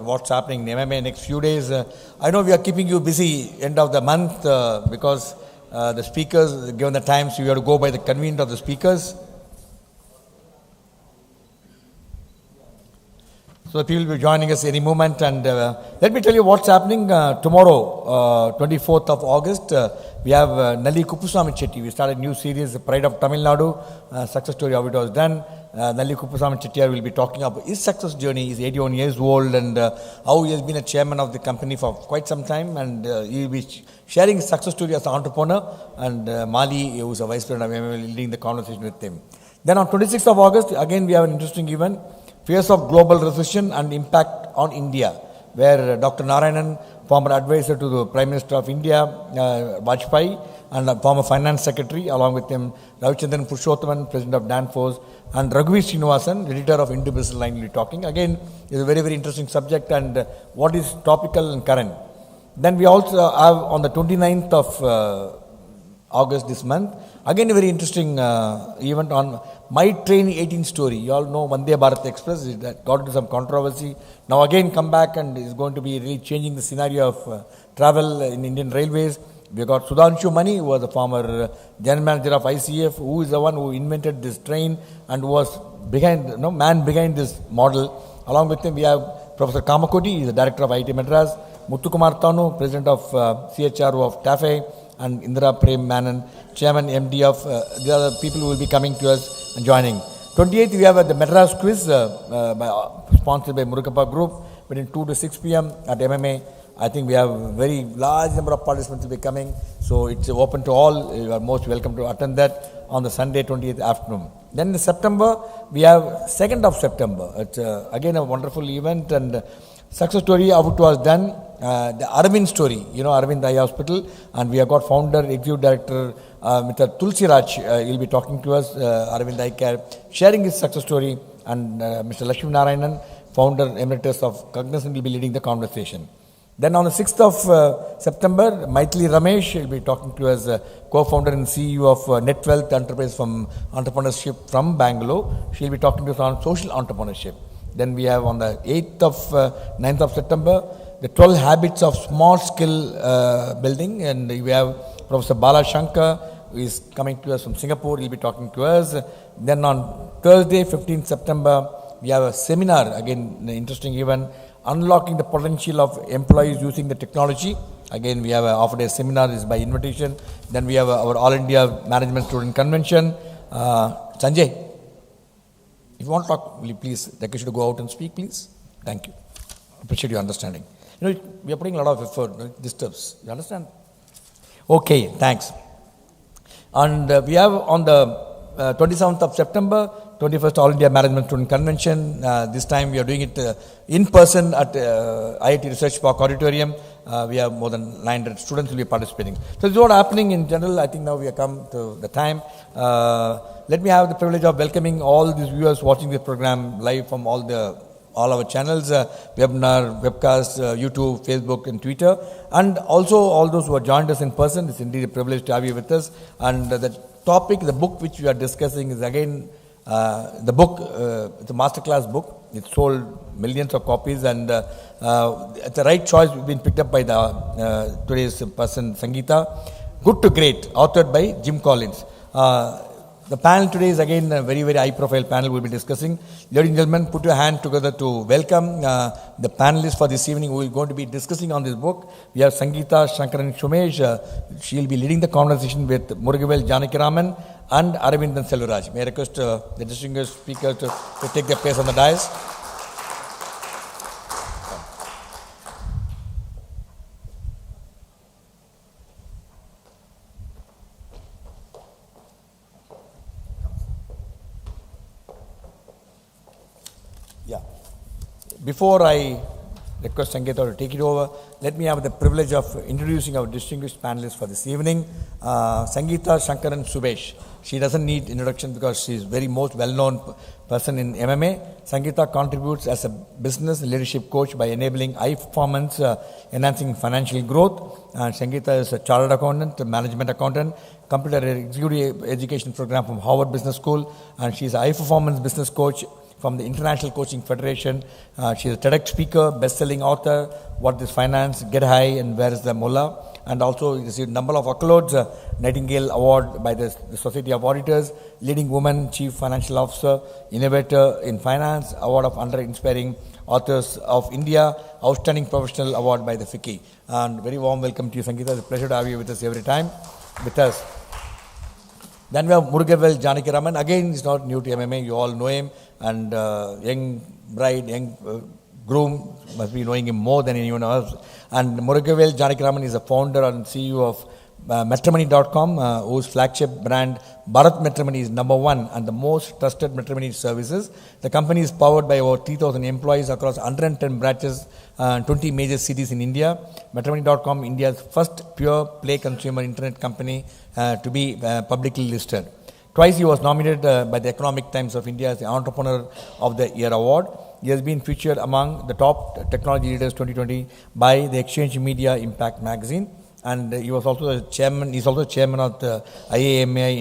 what's happening in MMA next few days. I know we are keeping you busy end of the month because the speakers, given the time, so you have to go by the convenience of the speakers. So the people will be joining us any moment, and let me tell you what's happening tomorrow, 24th of August. We have Nalli Kuppuswamy Chetty. We started a new series, Pride of Tamil Nadu, success story how it was done. Nalli Kuppuswamy Chetty will be talking about his success journey. He's 81 years old, and how he has been a chairman of the company for quite some time, and he will be sharing his success story as an entrepreneur. And Mali, who is a vice president of MMA, leading the conversation with him. Then on 26th of August, again we have an interesting event. Fears of Global Recession and Impact on India, where Dr. Narayanan, former advisor to the Prime Minister of India, Vajpayee, and former Finance Secretary, along with him, Ravichandran Purushothaman, President of Danfoss, and Raghuveer Srinivasan, editor of Hindu Business Line, will be talking. Again, it's a very, very interesting subject and what is topical and current. Then we also have on the 29th of August this month, again a very interesting event on My Train 18 story. You all know Vande Bharat Express, that got into some controversy. Now again come back and is going to be really changing the scenario of travel in Indian Railways. We got Sudhanshu Mani, who was the former general manager of ICF, who is the one who invented this train and was man behind this model. Along with him we have Professor Kamakoti, he is the director of IIT Madras, Muthukumar Tanu, president of CHRO of TAFE, and Indira Prem Menon, Chairman MD of the other people who will be coming to us and joining. 28th we have the Madras Quiz sponsored by Murugavel Group between 2 to 6 p.m. at MMA. I think we have a very large number of participants will be coming, so it's open to all. You are most welcome to attend that on the Sunday 28th afternoon. Then in September we have 2nd of September. It's again a wonderful event and success story how it was done. The Aravind story, Aravind Eye Hospital, and we have got founder, executive director, Mr. Tulsiraj, he'll be talking to us, Aravind Eye Care, sharing his success story, and Mr. Lakshmi Narayanan, founder emeritus of Cognizant, will be leading the conversation. Then on the 6th of September, Maithili Ramesh will be talking to us, co-founder and CEO of Net Wealth Enterprise from Entrepreneurship from Bangalore. She'll be talking to us on social entrepreneurship. Then we have on the 9th of September, the 12 habits of small skill building, and we have Professor Bala Shankar, who is coming to us from Singapore. He'll be talking to us. Then on Thursday, 15th September, we have a seminar, again an interesting event, Unlocking the Potential of Employees Using the Technology. Again, we have offered a seminar, this is by invitation. Then we have our All India Management Student Convention. Sanjay, if you want to talk, will you please request you to go out and speak, please? Thank you. Appreciate your understanding. We are putting a lot of effort, it disturbs. You understand? Okay, thanks. And we have on the 27th of September, 21st All India Management Student Convention. This time we are doing it in person at IIT Research Park Auditorium. We have more than 900 students will be participating. So this is what happening in general. I think now we have come to the time. Let me have the privilege of welcoming all these viewers watching this program live from all our channels, webinar, webcast, YouTube, Facebook and Twitter, and also all those who have joined us in person. It's indeed a privilege to have you with us. And the topic, the book which we are discussing is again the book, it's a masterclass book. It's sold millions of copies, and it's the right choice been picked up by the today's person, Sangeeta. Good to Great, authored by Jim Collins. The panel today is again a very, very high-profile panel we'll be discussing. Ladies and gentlemen, put your hand together to welcome the panelists for this evening who are going to be discussing on this book. We have Sangeeta Shankaran Sumesh. She'll be leading the conversation with Murugavel, Janakiraman, and Aravindan Selvaraj. May I request the distinguished speakers to take their place on the dais. Before I request Sangeeta to take it over, let me have the privilege of introducing our distinguished panelists for this evening. Sangeeta Shankaran Sumesh. She doesn't need introduction because she is very most well-known person in MMA. Sangeeta contributes as a business leadership coach by enabling high performance, enhancing financial growth. Sangeeta is a chartered accountant, a management accountant, completed an executive education program from Harvard Business School, and she is a high performance business coach from the International Coaching Federation. She's a TEDx speaker, best-selling author, What is Finance, Get High and Where is the Mullah? And also received a number of accolades, Nightingale Award by the Society of Auditors, Leading Woman Chief Financial Officer, Innovator in Finance, Award of Under Inspiring Authors of India, Outstanding Professional Award by the FICCI. And very warm welcome to you, Sangeeta. It's a pleasure to have you with us every time. With us. Then we have Murugavel, Janakiraman. Again, he's not new to MMA. You all know him. And young bride, young groom must be knowing him more than anyone else. And Murugavel Janakiraman is the founder and CEO of Matrimony.com, whose flagship brand Bharat Matrimony is #1 and the most trusted matrimony services. The company is powered by over 3,000 employees across 110 branches and 20 major cities in India. Matrimony.com, India's first pure play consumer internet company to be publicly listed. Twice he was nominated by the Economic Times of India as the Entrepreneur of the Year Award. He has been featured among the top technology leaders 2020 by the Exchange Media Impact magazine. And he was also the chairman. He's also chairman of the IAMAI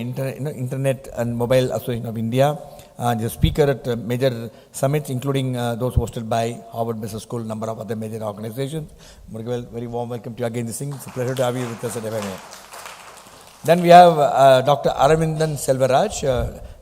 Internet and Mobile Association of India. And he's a speaker at major summits, including those hosted by Harvard Business School, number of other major organizations. Murugavel, very warm welcome to you again. It's a pleasure to have you with us at FNA. Then we have Dr. Aravindan Selvaraj,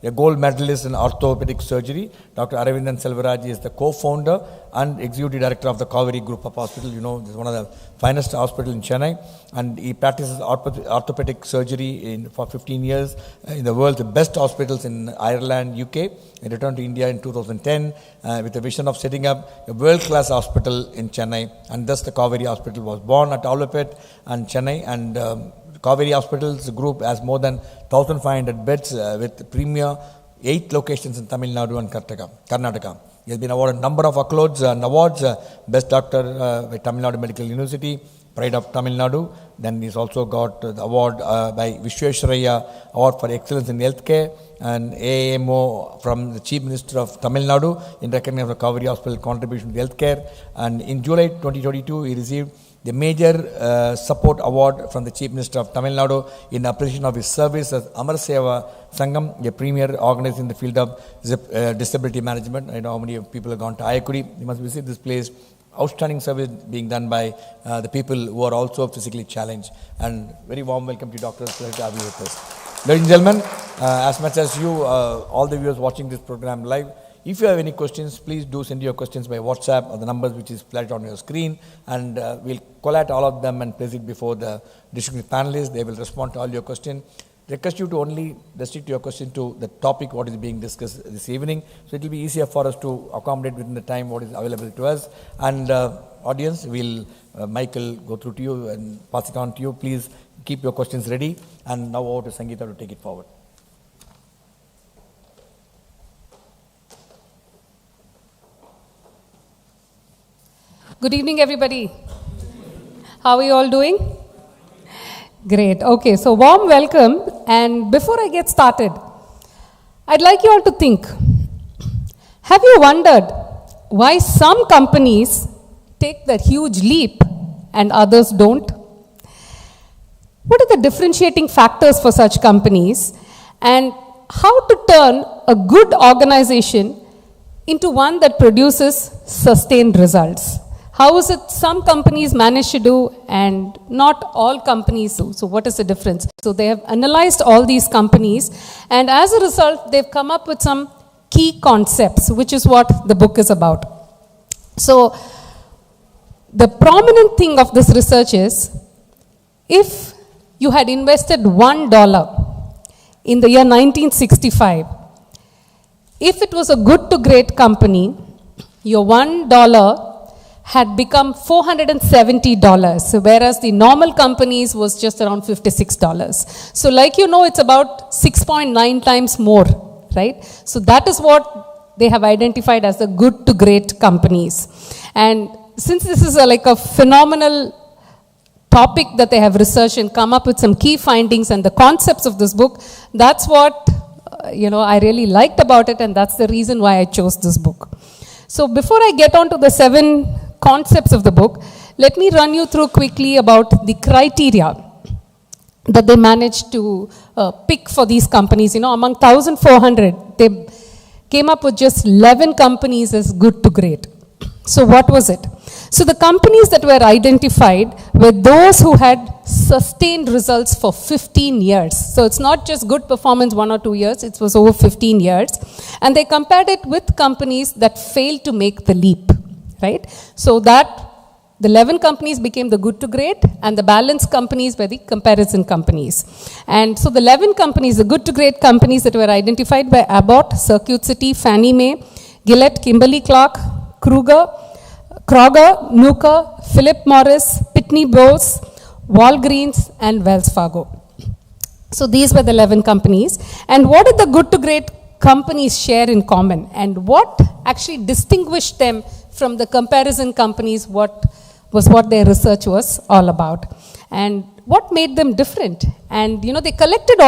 a gold medalist in orthopedic surgery. Dr. Aravindan Selvaraj is the co-founder and executive director of the Kauvery group of hospital. You know, this is one of the finest hospitals in Chennai. And he practices orthopedic surgery for 15 years in the world's best hospitals in Ireland, UK. He returned to India in 2010 with a vision of setting up a world-class hospital in Chennai. And thus the Kauvery Hospital was born at Aulapet and Chennai. And Kauvery Hospitals Group has more than 1,500 beds with premier 8 locations in Tamil Nadu and Karnataka. He has been awarded a number of accolades and awards, Best Doctor by Tamil Nadu Medical University, Pride of Tamil Nadu. Then he's also got the award by Vishwesharaya Award for Excellence in Healthcare and AAMO from the Chief Minister of Tamil Nadu in recognition of the Kauvery Hospital contribution to healthcare. And in July 2022, he received the major support award from the Chief Minister of Tamil Nadu in appreciation of his service as Amar Seva Sangam, a premier organization in the field of disability management. I know how many people have gone to Ayakudi. You must visit this place. Outstanding service being done by the people who are also physically challenged. And very warm welcome to you, Dr. Pleasure to have you with us. Ladies and gentlemen, as much as you, all the viewers watching this program live, if you have any questions, please do send your questions by WhatsApp or the numbers which is flashed on your screen, and we'll collate all of them and place it before the distinguished panelists. They will respond to all your questions. Request you to only restrict your question to the topic what is being discussed this evening, so it will be easier for us to accommodate within the time what is available to us. And audience, Michael go through to you and pass it on to you. Please keep your questions ready. And now over to Sangeeta to take it forward. Good evening, everybody. How are you all doing? Great. Okay, so warm welcome. And before I get started, I'd like you all to think. Have you wondered why some companies take that huge leap and others don't? What are the differentiating factors for such companies? And how to turn a good organization into one that produces sustained results? How is it some companies manage to do and not all companies do? So what is the difference? So they have analyzed all these companies, and as a result, they've come up with some key concepts, which is what the book is about. So the prominent thing of this research is, if you had invested $1 in the year 1965, if it was a good to great company, your $1 had become $470, whereas the normal companies was just around $56. So like you know, it's about 6.9 times more, right? So that is what they have identified as the good to great companies. And since this is like a phenomenal topic that they have researched and come up with some key findings and the concepts of this book, that's what I really liked about it, and that's the reason why I chose this book. So before I get on to the 7 concepts of the book, let me run you through quickly about the criteria that they managed to pick for these companies. Among 1,400, they came up with just 11 companies as good to great. So what was it? So the companies that were identified were those who had sustained results for 15 years. So it's not just good performance 1 or 2 years, it was over 15 years. And they compared it with companies that failed to make the leap, right? So that the 11 companies became the good to great, and the balance companies were the comparison companies. And so the 11 companies, the good to great companies that were identified by Abbott, Circuit City, Fannie Mae, Gillette, Kimberly-Clark, Kroger, Nuka, Philip Morris, Pitney Bowes, Walgreens, and Wells Fargo. So these were the 11 companies. And what did the good to great companies share in common? And what actually distinguished them from the comparison companies? What their research was all about? And what made them different? And they collated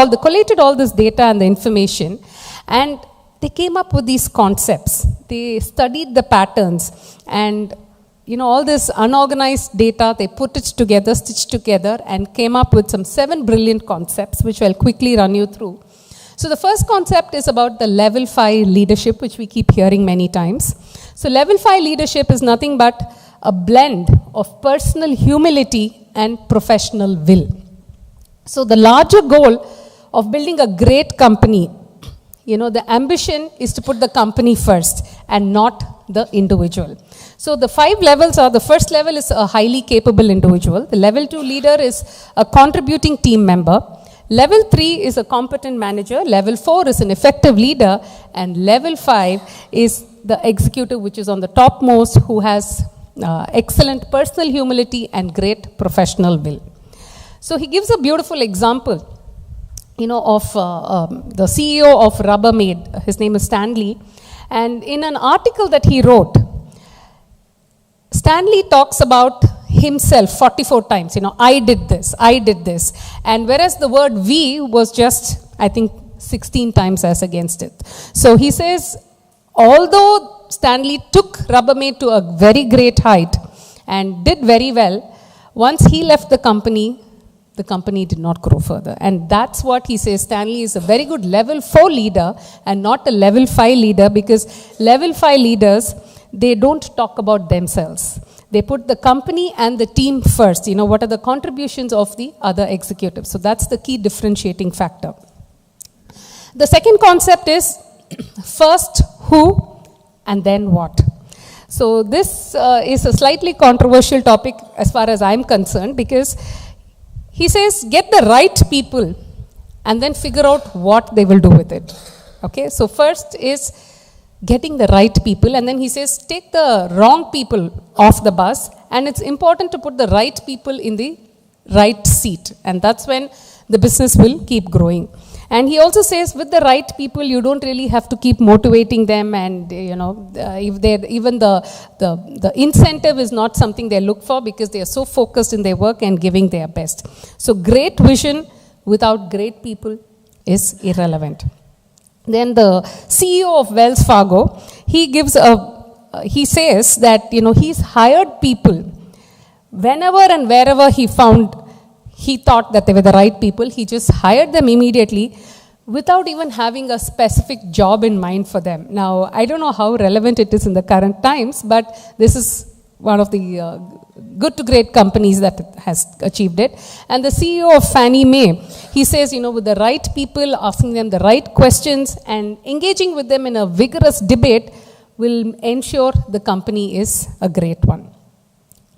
all this data and the information, and they came up with these concepts. They studied the patterns, and all this unorganized data, they put it together, stitched together, and came up with some 7 brilliant concepts, which I'll quickly run you through. So the first concept is about the level 5 leadership, which we keep hearing many times. So level 5 leadership is nothing but a blend of personal humility and professional will. So the larger goal of building a great company, the ambition is to put the company first and not the individual. So the 5 levels are, the first level is a highly capable individual. The level 2 leader is a contributing team member. Level 3 is a competent manager. Level 4 is an effective leader. And level 5 is the executive, which is on the topmost, who has excellent personal humility and great professional will. So he gives a beautiful example, of the CEO of Rubbermaid. His name is Stanley. And in an article that he wrote, Stanley talks about himself 44 times. I did this. And whereas the word we was just, I think, 16 times as against it. So he says, although Stanley took Rubbermaid to a very great height and did very well, once he left the company did not grow further. And that's what he says. Stanley is a very good level 4 leader and not a level 5 leader, because level 5 leaders, they don't talk about themselves. They put the company and the team first. What are the contributions of the other executives? So that's the key differentiating factor. The second concept is first who and then what. So this is a slightly controversial topic as far as I'm concerned, because he says get the right people and then figure out what they will do with it. Okay, so first is getting the right people, and then he says take the wrong people off the bus, and it's important to put the right people in the right seat, and that's when the business will keep growing. And he also says with the right people, you don't really have to keep motivating them, and if they even the incentive is not something they look for, because they are so focused in their work and giving their best. So great vision without great people is irrelevant. Then the CEO of Wells Fargo, he says that he's hired people whenever and wherever he thought that they were the right people. He just hired them immediately without even having a specific job in mind for them. Now, I don't know how relevant it is in the current times, but this is one of the good to great companies that has achieved it. And the CEO of Fannie Mae, he says, with the right people, asking them the right questions and engaging with them in a vigorous debate will ensure the company is a great one.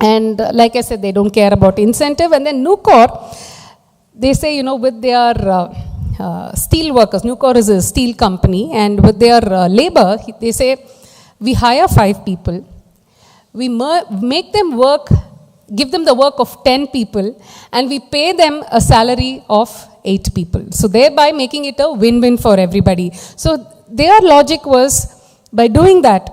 And like I said, they don't care about incentive. And then Nucor, they say, with their steel workers, Nucor is a steel company, and with their labor, they say, we hire 5 people. We make them work, give them the work of 10 people, and we pay them a salary of 8 people. So thereby making it a win-win for everybody. So their logic was, by doing that,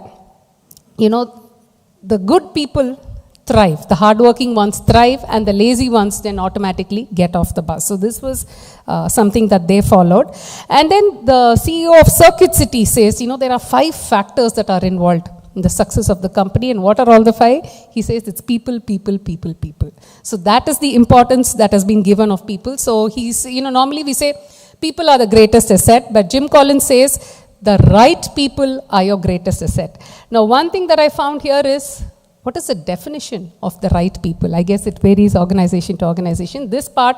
the good people thrive, the hardworking ones thrive, and the lazy ones then automatically get off the bus. So this was something that they followed. And then the CEO of Circuit City says, there are 5 factors that are involved in the success of the company. And what are all the 5? He says it's people, people, people, people. So that is the importance that has been given of people. So he's, normally we say people are the greatest asset, but Jim Collins says the right people are your greatest asset. Now, one thing that I found here is, what is the definition of the right people? I guess it varies organization to organization. This part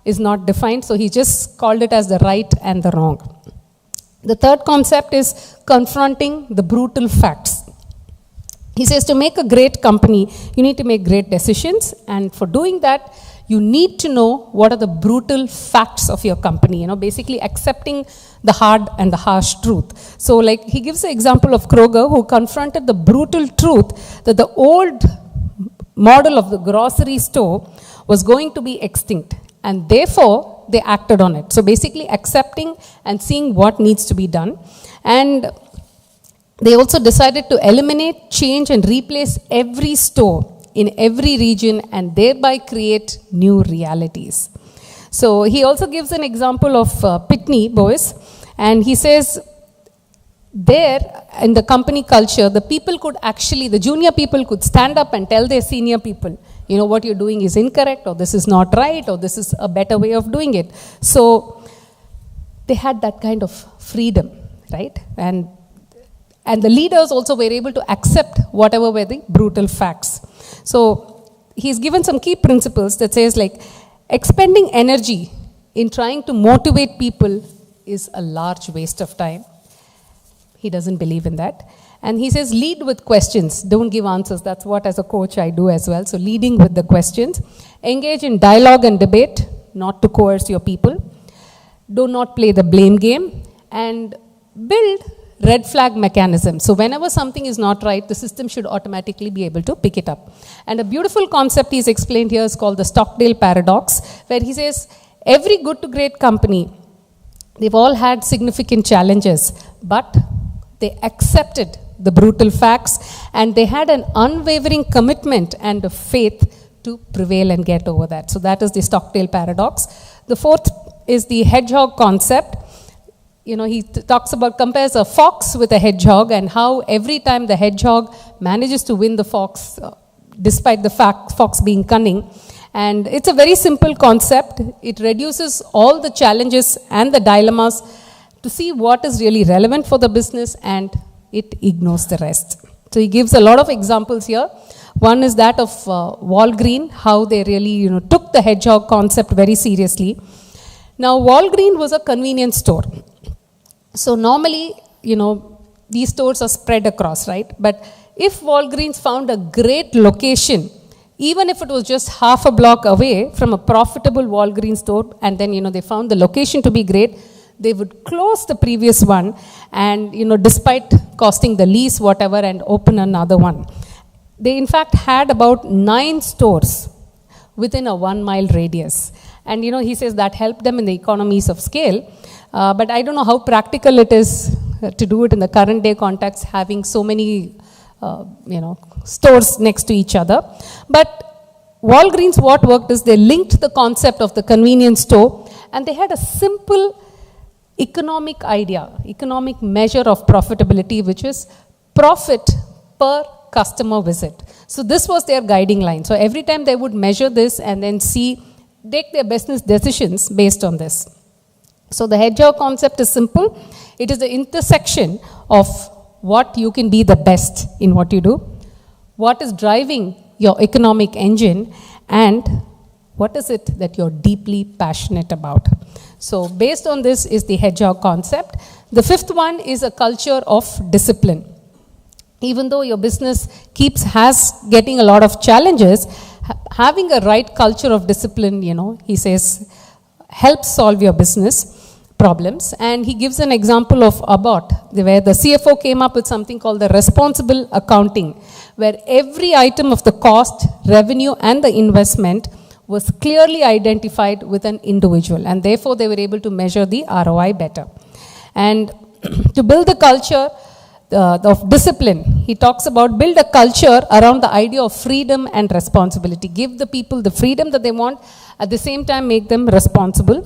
is not defined, so he just called it as the right and the wrong. The third concept is confronting the brutal facts. He says to make a great company, you need to make great decisions, and for doing that, you need to know what are the brutal facts of your company, basically accepting the hard and the harsh truth. So like he gives the example of Kroger, who confronted the brutal truth that the old model of the grocery store was going to be extinct, and therefore they acted on it. So basically accepting and seeing what needs to be done. And they also decided to eliminate, change and replace every store in every region and thereby create new realities. So he also gives an example of Pitney Bowes, and he says there in the company culture, the people could actually, the junior people could stand up and tell their senior people, what you're doing is incorrect, or this is not right, or this is a better way of doing it. So they had that kind of freedom, right? And the leaders also were able to accept whatever were the brutal facts. So he's given some key principles that says like expending energy in trying to motivate people is a large waste of time. He doesn't believe in that. And he says lead with questions, don't give answers. That's what as a coach I do as well. So leading with the questions. Engage in dialogue and debate, not to coerce your people. Do not play the blame game. And build red flag mechanism. So whenever something is not right, the system should automatically be able to pick it up. And a beautiful concept he's explained here is called the Stockdale paradox, where he says every good to great company, they've all had significant challenges, but they accepted the brutal facts and they had an unwavering commitment and a faith to prevail and get over that. So that is the Stockdale paradox. The fourth is the hedgehog concept. He talks about, compares a fox with a hedgehog and how every time the hedgehog manages to win the fox, despite the fox being cunning. And it's a very simple concept. It reduces all the challenges and the dilemmas to see what is really relevant for the business, and it ignores the rest. So he gives a lot of examples here. One is that of Walgreen, how they really took the hedgehog concept very seriously. Now Walgreen was a convenience store. So normally, these stores are spread across, right? But if Walgreens found a great location, even if it was just half a block away from a profitable Walgreens store, and then, they found the location to be great, they would close the previous one and, despite costing the lease, whatever, and open another one. They, in fact, had about 9 stores within a 1-mile radius. And, he says that helped them in the economies of scale. But I don't know how practical it is to do it in the current day context, having so many, stores next to each other. But Walgreens, what worked is they linked the concept of the convenience store, and they had a simple economic idea, economic measure of profitability, which is profit per customer visit. So this was their guiding line. So every time they would measure this and then take their business decisions based on this. So the hedgehog concept is simple. It is the intersection of what you can be the best in what you do, what is driving your economic engine, and what is it that you're deeply passionate about. So based on this is the hedgehog concept. The fifth one is a culture of discipline. Even though your business has getting a lot of challenges, having a right culture of discipline, he says, helps solve your business problems. And he gives an example of Abbott, where the CFO came up with something called the responsible accounting, where every item of the cost, revenue, and the investment was clearly identified with an individual, and therefore they were able to measure the ROI better. And to build the culture of discipline, he talks about build a culture around the idea of freedom and responsibility. Give the people the freedom that they want, at the same time make them responsible.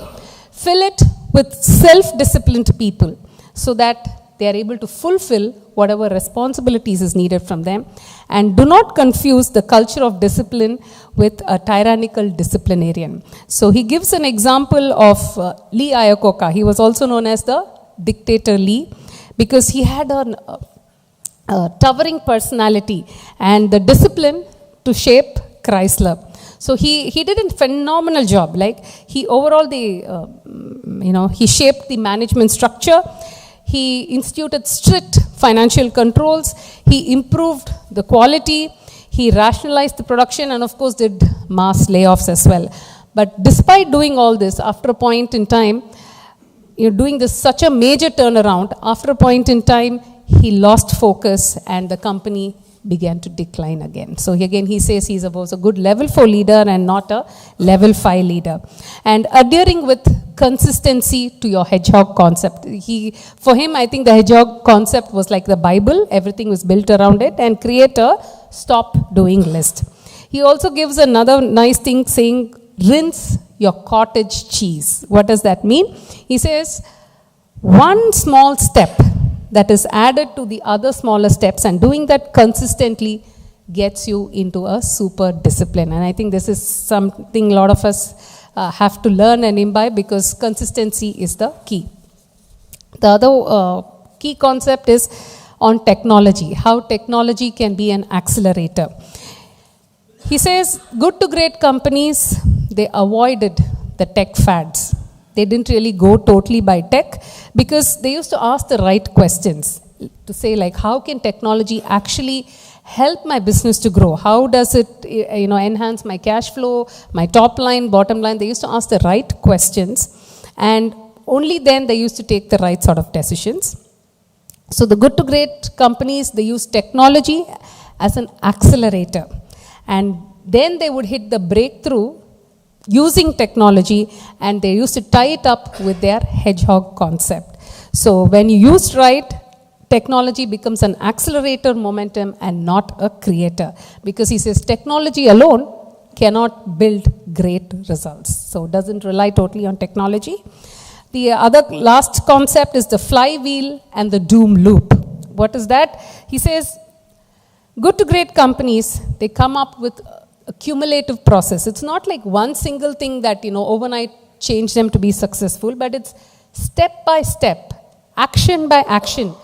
Fill it with self-disciplined people so that they are able to fulfill whatever responsibilities is needed from them. And do not confuse the culture of discipline with a tyrannical disciplinarian. So he gives an example of Lee Iacocca. He was also known as the dictator Lee, because he had a towering personality and the discipline to shape Chrysler. So he did a phenomenal job. Like he overall he shaped the management structure. He instituted strict financial controls. He improved the quality. He rationalized the production and of course did mass layoffs as well. But despite doing all this, after a point in time, doing this such a major turnaround, after a point in time, he lost focus and the company began to decline again. So again, he says he was a good level 4 leader and not a level 5 leader. And adhering with consistency to your hedgehog concept. For him, I think the hedgehog concept was like the Bible. Everything was built around it, and create a stop doing list. He also gives another nice thing saying, rinse your cottage cheese. What does that mean? He says, one small step that is added to the other smaller steps, and doing that consistently gets you into a super discipline. And I think this is something a lot of us have to learn and imbibe, because consistency is the key. The other key concept is on technology, how technology can be an accelerator. He says good to great companies, they avoided the tech fads. They didn't really go totally by tech, because they used to ask the right questions to say, like, how can technology actually help my business to grow? How does it enhance my cash flow, my top line, bottom line? They used to ask the right questions, and only then they used to take the right sort of decisions. So the good to great companies, they use technology as an accelerator, and then they would hit the breakthrough using technology, and they used to tie it up with their hedgehog concept. So when you use right, technology becomes an accelerator momentum and not a creator, because he says technology alone cannot build great results. So it doesn't rely totally on technology. The other last concept is the flywheel and the doom loop. What is that? He says good to great companies, they come up with a cumulative process. It's not like one single thing that overnight change them to be successful, but it's step by step, action by action,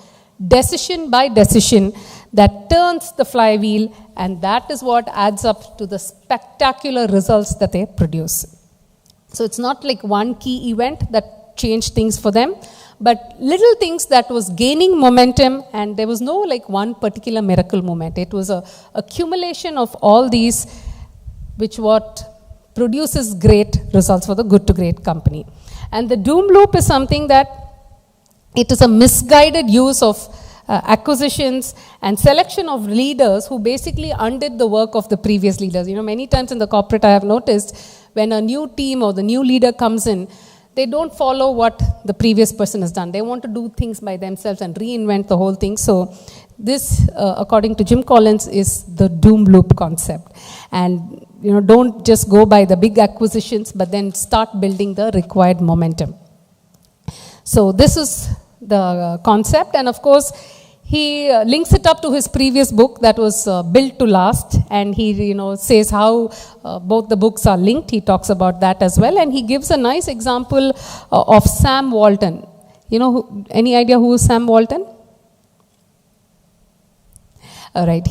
decision by decision that turns the flywheel, and that is what adds up to the spectacular results that they produce. So it's not like one key event that changed things for them, but little things that was gaining momentum, and there was no like one particular miracle moment. It was a accumulation of all these, which what produces great results for the good to great company. And the doom loop is something that it is a misguided use of acquisitions and selection of leaders who basically undid the work of the previous leaders. Many times in the corporate I have noticed, when a new team or the new leader comes in, they don't follow what the previous person has done. They want to do things by themselves and reinvent the whole thing. So this, according to Jim Collins, is the doom loop concept. And don't just go by the big acquisitions, but then start building the required momentum. So this is the concept, and of course he links it up to his previous book that was Built to Last, and he says how both the books are linked. He talks about that as well, and he gives a nice example of Sam Walton. Any idea who is Sam Walton? All right,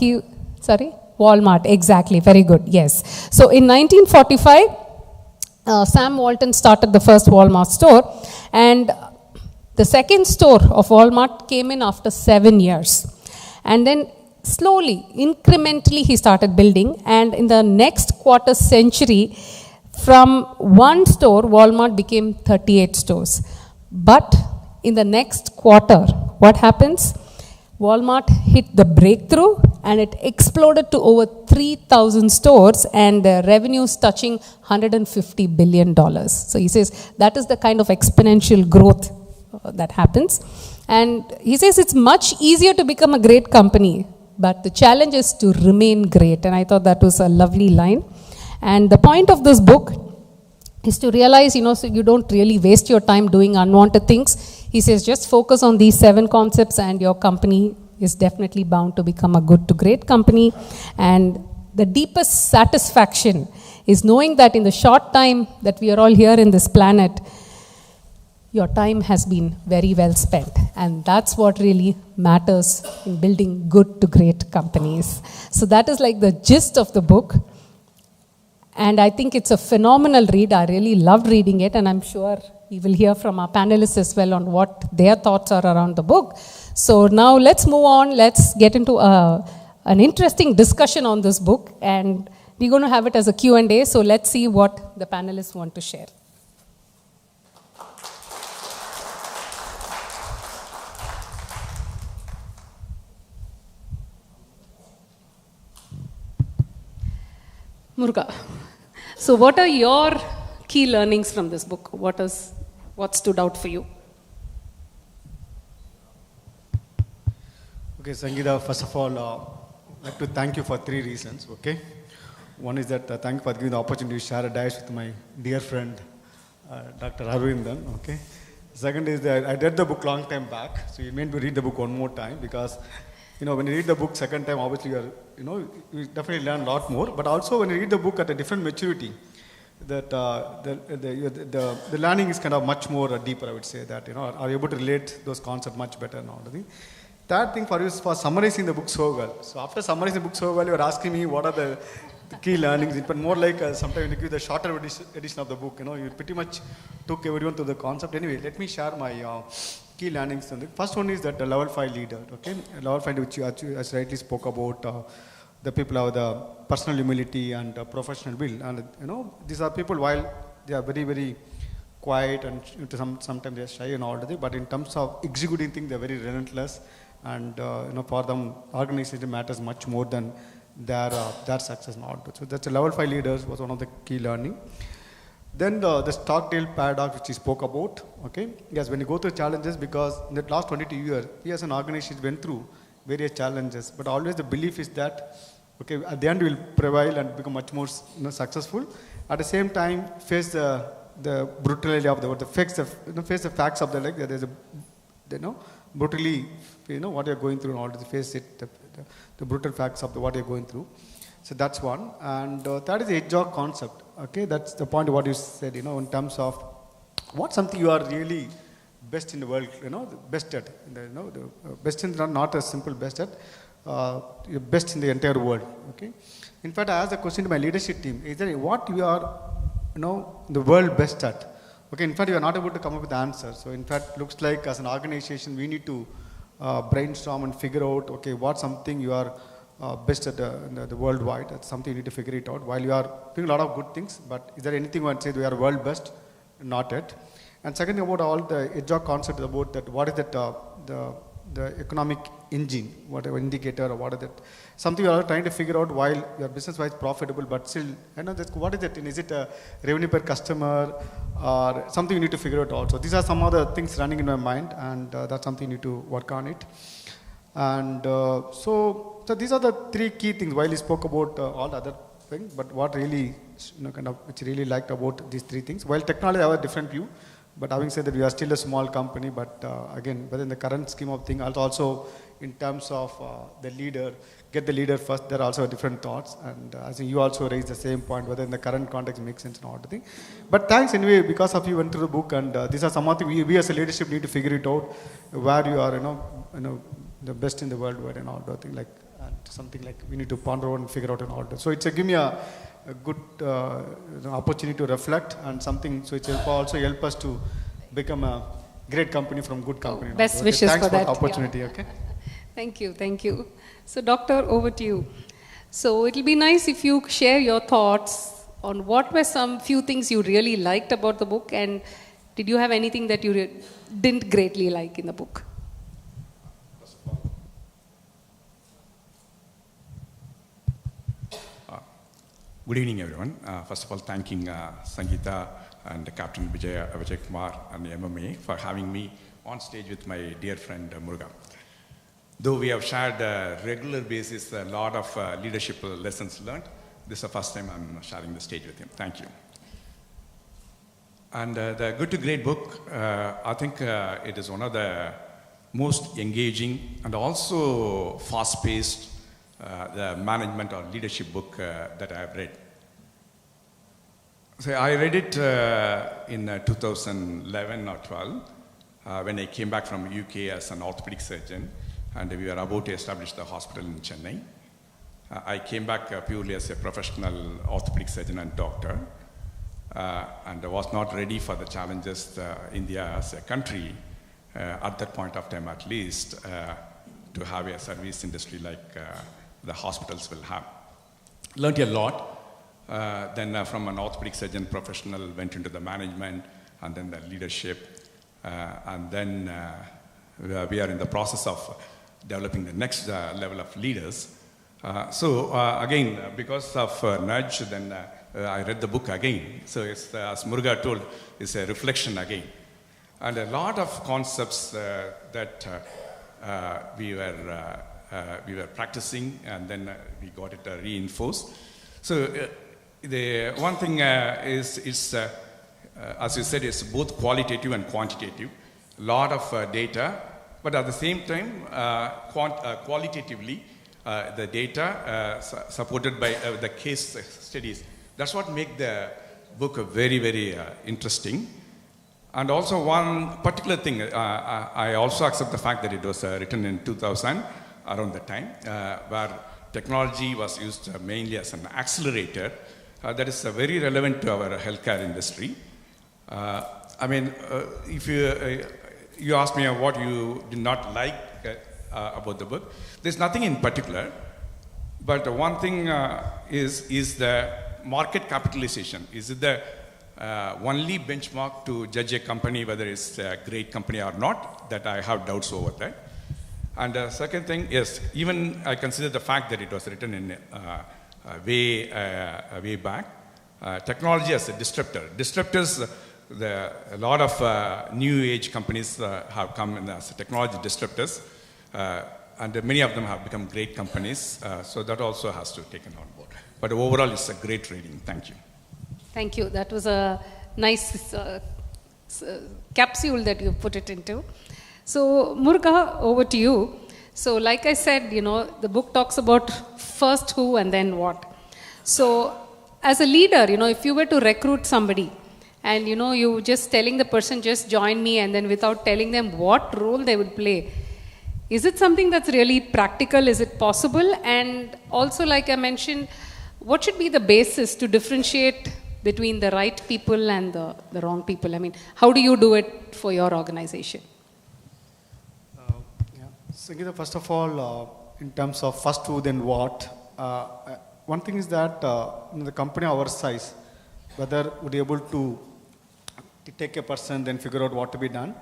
Walmart, exactly, very good, yes. So in 1945, Sam Walton started the first Walmart store, and the second store of Walmart came in after 7 years. And then slowly, incrementally, he started building, and in the next quarter century, from one store, Walmart became 38 stores. But in the next quarter, what happens? Walmart hit the breakthrough, and it exploded to over 3,000 stores, and the revenues touching $150 billion. So he says that is the kind of exponential growth that happens. And he says it's much easier to become a great company, but the challenge is to remain great. And I thought that was a lovely line. And the point of this book is to realize, so you don't really waste your time doing unwanted things. He says just focus on these 7 concepts, and your company is definitely bound to become a good to great company. And the deepest satisfaction is knowing that in the short time that we are all here in this planet, your time has been very well spent. And that's what really matters in building good to great companies. So that is like the gist of the book. And I think it's a phenomenal read. I really loved reading it, and I'm sure we will hear from our panelists as well on what their thoughts are around the book. So now let's move on. Let's get into an interesting discussion on this book, and we're going to have it as a Q&A. So let's see what the panelists want to share. Muruga, so what are your key learnings from this book? What stood out for you? Okay, Sangeeta, first of all, I'd like to thank you for 3 reasons, okay? One is that thank you for giving the opportunity to share a dice with my dear friend, Dr. Aravindan, okay? Second is that I read the book long time back, so you meant to read the book one more time because, when you read the book second time, obviously you definitely learn a lot more, but also when you read the book at a different maturity, that the learning is kind of much more deeper, I would say, that, are able to relate those concepts much better and all the thing. Third thing for you is for summarizing the book so well. So after summarizing the book so well, you are asking me what are the key learnings, but more like sometimes you give the shorter edition of the book, you pretty much took everyone to the concept. Anyway, let me share my key learnings. The first one is that the level 5 leader, okay? Level 5, which you as rightly spoke about, the people have the personal humility and professional will. And, these are people, while they are very, very quiet and sometimes they are shy and all that, but in terms of executing things, they are very relentless. And, for them, organization matters much more than their success and all that. So that's a level 5 leaders was one of the key learning. Then the Stockdale paradox, which he spoke about, okay? Yes, when you go through challenges, because in the last 22 years, we as an organization went through various challenges, but always the belief is that, okay, at the end we will prevail and become much more successful. At the same time, face the brutality of the world, face the facts of the life. There is a, brutally, what you're going through and all to face it, the brutal facts of what you're going through. So that's one. And that is the hedgehog concept. Okay, that's the point of what you said, in terms of what something you are really best in the world, the best at. The best in not a simple best at, you're best in the entire world. Okay. In fact, I asked a question to my leadership team: is there what you are, the world best at? Okay. In fact, you are not able to come up with the answer. So, in fact, looks like as an organization, we need to brainstorm and figure out, okay, what's something you are best at the worldwide. That's something you need to figure it out. While you are doing a lot of good things, but is there anything you want to say we are world best? Not yet. And second thing about all the hedgehog concept is about that, what is that the economic engine, whatever indicator or what is that? Something you are trying to figure out while your business-wise profitable, but still, what is it? Is it a revenue per customer or something you need to figure out also? These are some of the things running in my mind, and that's something you need to work on it. And so these are the 3 key things. While he spoke about all the other things, but what really, which really liked about these 3 things. While technology, I have a different view. But having said that, we are still a small company, but again, within the current scheme of things, also in terms of the leader, get the leader first, there are also different thoughts. And I think you also raised the same point, whether in the current context makes sense and all the thing. But thanks anyway, because of you went through the book, and these are some of the, we as a leadership need to figure it out, where you are, the best in the world, and all that thing, like, something like we need to ponder and figure out and all that. So it's give me a good opportunity to reflect and something, so it will also help us to become a great company from good company. Best wishes Thanks for that. The opportunity, okay? Thank you. So doctor, over to you. So it'll be nice if you share your thoughts on what were some few things you really liked about the book, and did you have anything that you didn't greatly like in the book? Good evening, everyone. First of all, thanking Sangeeta and Captain Vijay Kumar and the MMA for having me on stage with my dear friend Murugavel. Though we have shared regular basis a lot of leadership lessons learned, this is the first time I'm sharing the stage with him. Thank you. And the Good to Great book, I think it is one of the most engaging and also fast-paced the management or leadership book that I have read. So I read it in 2011 or 12 when I came back from UK as an orthopedic surgeon, and we were about to establish the hospital in Chennai. I came back purely as a professional orthopedic surgeon and doctor, and I was not ready for the challenges India as a country, at that point of time at least, to have a service industry like the hospitals will have. Learned a lot. Then from an orthopedic surgeon professional went into the management and then the leadership, and then we are in the process of developing the next level of leaders. So again, because of nudge, then I read the book again. So it's, as Muruga told, it's a reflection again. And a lot of concepts that we were practicing, and then we got it reinforced. So the one thing is, as you said, it's both qualitative and quantitative. A lot of data, but at the same time, qualitatively, the data supported by the case studies. That's what makes the book very, very interesting. And also one particular thing, I also accept the fact that it was written in 2000, around the time, where technology was used mainly as an accelerator. That is very relevant to our healthcare industry. I mean, if you ask me what you did not like about the book, there's nothing in particular, but one thing is the market capitalization. Is it the only benchmark to judge a company whether it's a great company or not? That I have doubts over that. And the second thing is, even I consider the fact that it was written in way back. Technology as a disruptor. Disruptors, a lot of new age companies have come in as technology disruptors, and many of them have become great companies. So that also has to be taken on board. But overall, it's a great reading. Thank you. Thank you. That was a nice capsule that you put it into. So, Muruga, over to you. So, like I said, the book talks about first who and then what. So, as a leader, if you were to recruit somebody and, you just telling the person, just join me, and then without telling them what role they would play, is it something that's really practical? Is it possible? And also, like I mentioned, what should be the basis to differentiate between the right people and the wrong people? I mean, how do you do it for your organization? Sangeeta, first of all, in terms of first who, then what, one thing is that in the company our size, whether we'll be able to take a person, then figure out what to be done,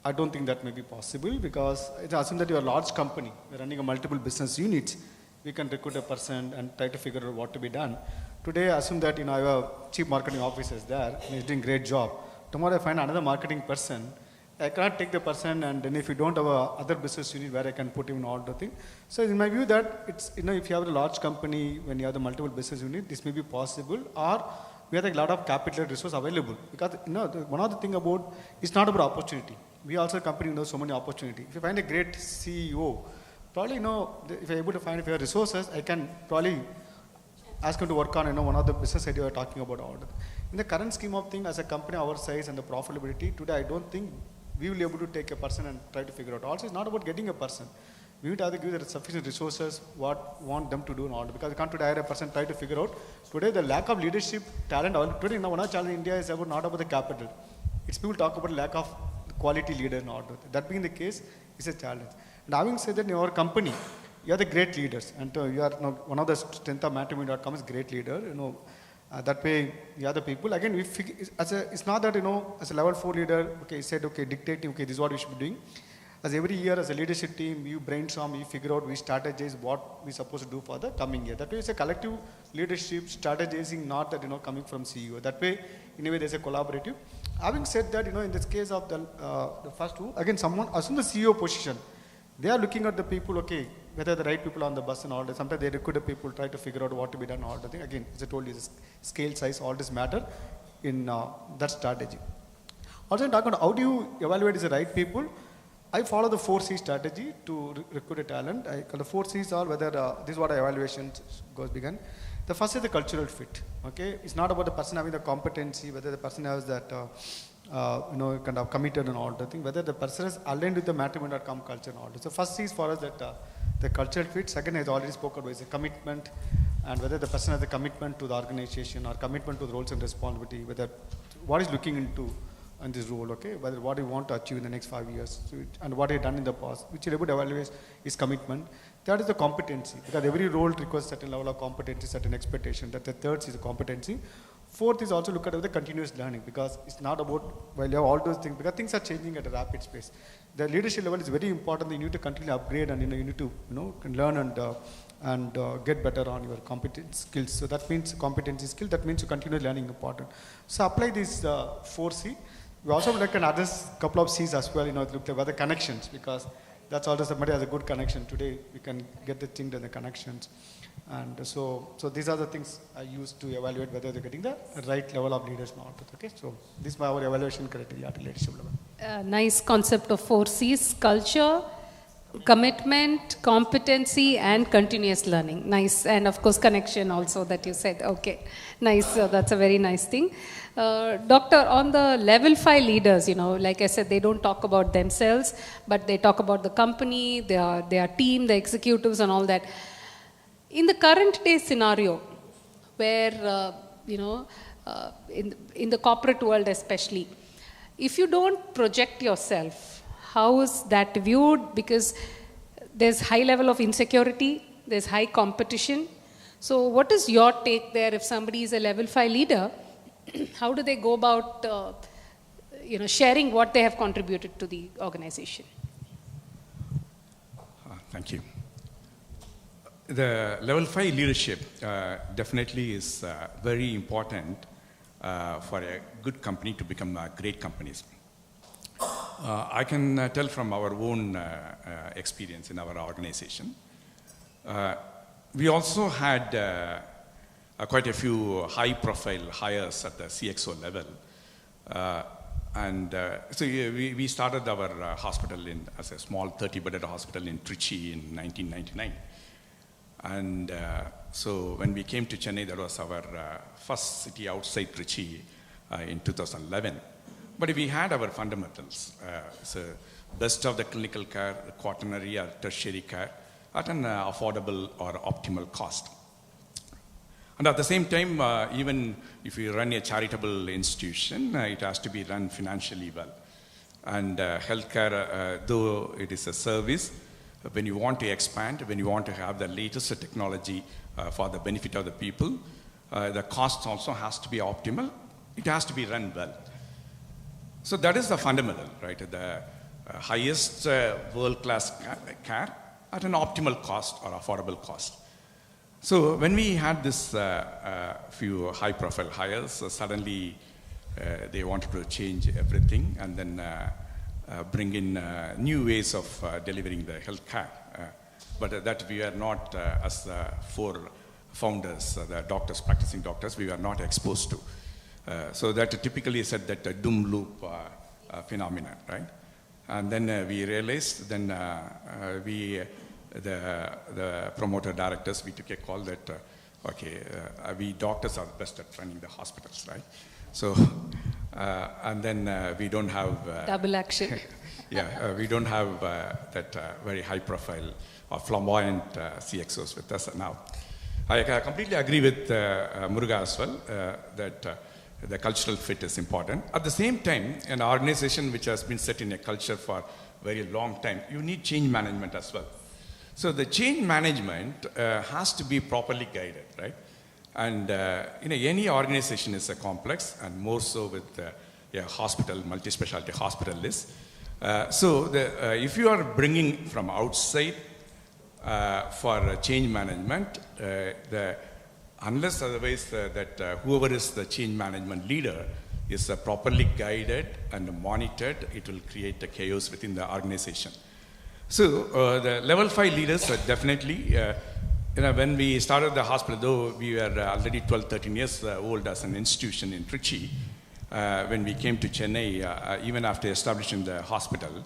I don't think that may be possible, because it's assumed that you're a large company, we're running a multiple business units, we can recruit a person and try to figure out what to be done. Today, I assume that I have a chief marketing officer there, and he's doing a great job. Tomorrow I find another marketing person, I cannot take the person, and then if you don't have a other business unit where I can put him in all the thing. So in my view that it's, if you have a large company, when you have the multiple business unit, this may be possible, or we have a lot of capital resource available. Because one of the thing about, it's not about opportunity. We also company know so many opportunity. If you find a great CEO, probably if you're able to find, if you have resources, I can probably ask him to work on one of the business idea we're talking about. In the current scheme of things, as a company our size and the profitability, today I don't think we will be able to take a person and try to figure out. Also, it's not about getting a person. We would have to give them sufficient resources, what want them to do in order. Because you can't hire a person, try to figure out. Today, the lack of leadership, talent, today, one of the challenges in India is not about the capital. It's people talk about lack of quality leader in order. That being the case, it's a challenge. And having said that, in your company, you are the great leaders. And you are one of the strength of matrimony.com is great leader. That way, the other people, again, we figure, it's not that, as a level 4 leader, okay, said, okay, dictating, okay, this is what we should be doing. As every year, as a leadership team, we brainstorm, we figure out, we strategize what we're supposed to do for the coming year. That way, it's a collective leadership, strategizing, not that, coming from CEO. That way, in a way, there's a collaborative. Having said that, in this case of the first two, again, someone, assume the CEO position, they are looking at the people, okay, whether the right people on the bus and all that. Sometimes they recruit the people, try to figure out what to be done, all the thing. Again, as I told you, the scale, size, all this matter in that strategy. Also, in talking about how do you evaluate is the right people, I follow the 4C strategy to recruit a talent. The 4 C's are whether this is what our evaluation goes began. The first is the cultural fit. Okay, it's not about the person having the competency, whether the person has that kind of committed and all the thing, whether the person is aligned with the matrimony.com culture and all that. So first is for us that the cultural fit. Second, as already spoken about, is the commitment, and whether the person has a commitment to the organization or commitment to the roles and responsibility, whether what is looking into in this role, okay, whether what you want to achieve in the next 5 years, and what you have done in the past, which you able to evaluate is commitment. Third is the competency, because every role requires certain level of competency, certain expectation. That the third is the competency. Fourth is also look at the continuous learning, because it's not about, well, you have all those things, because things are changing at a rapid pace. The leadership level is very important. You need to continually upgrade, and you need to learn and get better on your competence skills. So that means competency skill. That means you continue learning important. So apply these 4C. We also look at other couple of C's as well. Look at the connections, because that's also somebody has a good connection. Today we can get the thing to the connections, and so these are the things I use to evaluate whether they're getting the right level of leaders or not. Okay, so this is our evaluation criteria at leadership level. Nice concept of 4C's: culture, commitment, competency, and continuous learning. Nice. And of course connection also that you said. Okay, nice. That's a very nice thing. Doctor, on the level 5 leaders, like I said, they don't talk about themselves, but they talk about the company, their team, the executives and all that. In the current day scenario, where, in the corporate world especially, if you don't project yourself, how is that viewed? Because there's high level of insecurity, there's high competition. So what is your take there? If somebody is a level 5 leader, how do they go about sharing what they have contributed to the organization? Thank you. The level 5 leadership definitely is very important for a good company to become great companies. I can tell from our own experience in our organization. We also had quite a few high-profile hires at the CXO level. So we started our hospital as a small 30-bedded hospital in Trichy in 1999. And so when we came to Chennai, that was our first city outside Trichy in 2011. But we had our fundamentals. So best of the clinical care, quaternary or tertiary care at an affordable or optimal cost. And at the same time, even if you run a charitable institution, it has to be run financially well. And healthcare, though it is a service, when you want to expand, when you want to have the latest technology for the benefit of the people, the cost also has to be optimal. It has to be run well. So that is the fundamental, right? The highest world-class care at an optimal cost or affordable cost. So when we had this few high-profile hires, suddenly they wanted to change everything and then bring in new ways of delivering the health care. But that we are not, as the 4 founders, the doctors, practicing doctors, we were not exposed to. So that typically said that doom loop phenomenon, right? And then we realized, then the promoter directors, we took a call that, we doctors are the best at running the hospitals, right? So, and then we don't have... double action. We don't have that very high profile or flamboyant CXOs with us now. I completely agree with Muruga as well, that the cultural fit is important. At the same time, an organization which has been set in a culture for a very long time, you need change management as well. So the change management has to be properly guided, right? And any organization is a complex, and more so with a hospital, multi-specialty hospital is. So if you are bringing from outside for change management, unless otherwise that whoever is the change management leader is properly guided and monitored, it will create a chaos within the organization. So the level 5 leaders are definitely, when we started the hospital, though we were already 12, 13 years old as an institution in Trichy, when we came to Chennai, even after establishing the hospital,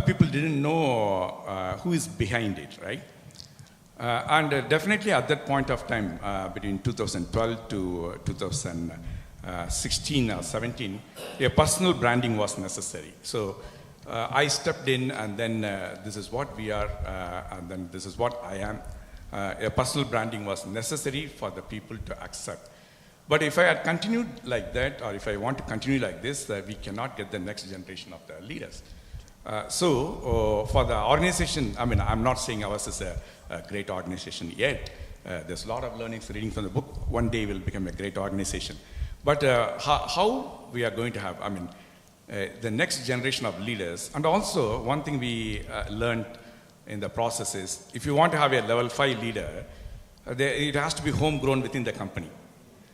people didn't know who is behind it, right? Definitely at that point of time, between 2012 to 2016 or 17, a personal branding was necessary. So I stepped in, and then this is what we are, and then this is what I am. A personal branding was necessary for the people to accept. But if I had continued like that, or if I want to continue like this, we cannot get the next generation of the leaders. For the organization, I mean, I'm not saying ours is a great organization yet. There's a lot of learnings reading from the book. One day we'll become a great organization. But how we are going to have, I mean, the next generation of leaders. And also, one thing we learned in the process is, if you want to have a level 5 leader, it has to be homegrown within the company.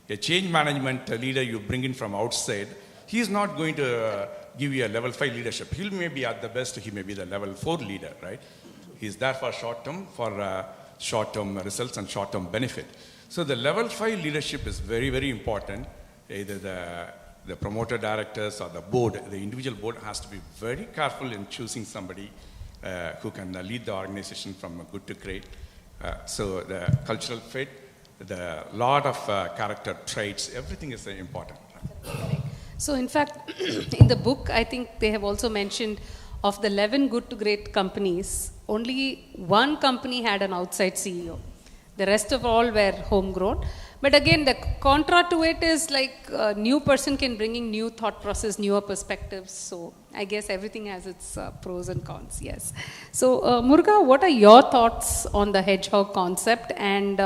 A change management leader you bring in from outside, he's not going to give you a level 5 leadership. He may be at the best, he may be the level 4 leader, right? He's there for short-term results and short-term benefit. So the level 5 leadership is very, very important. Either the promoter directors or the board, the individual board has to be very careful in choosing somebody who can lead the organization from good to great. So the cultural fit, the lot of character traits, everything is important. So in fact, in the book, I think they have also mentioned of the 11 good to great companies, only one company had an outside CEO. The rest of all were homegrown. But again, the contra to it is like a new person can bring in new thought process, newer perspectives. So I guess everything has its pros and cons, yes. So Muruga, what are your thoughts on the hedgehog concept, and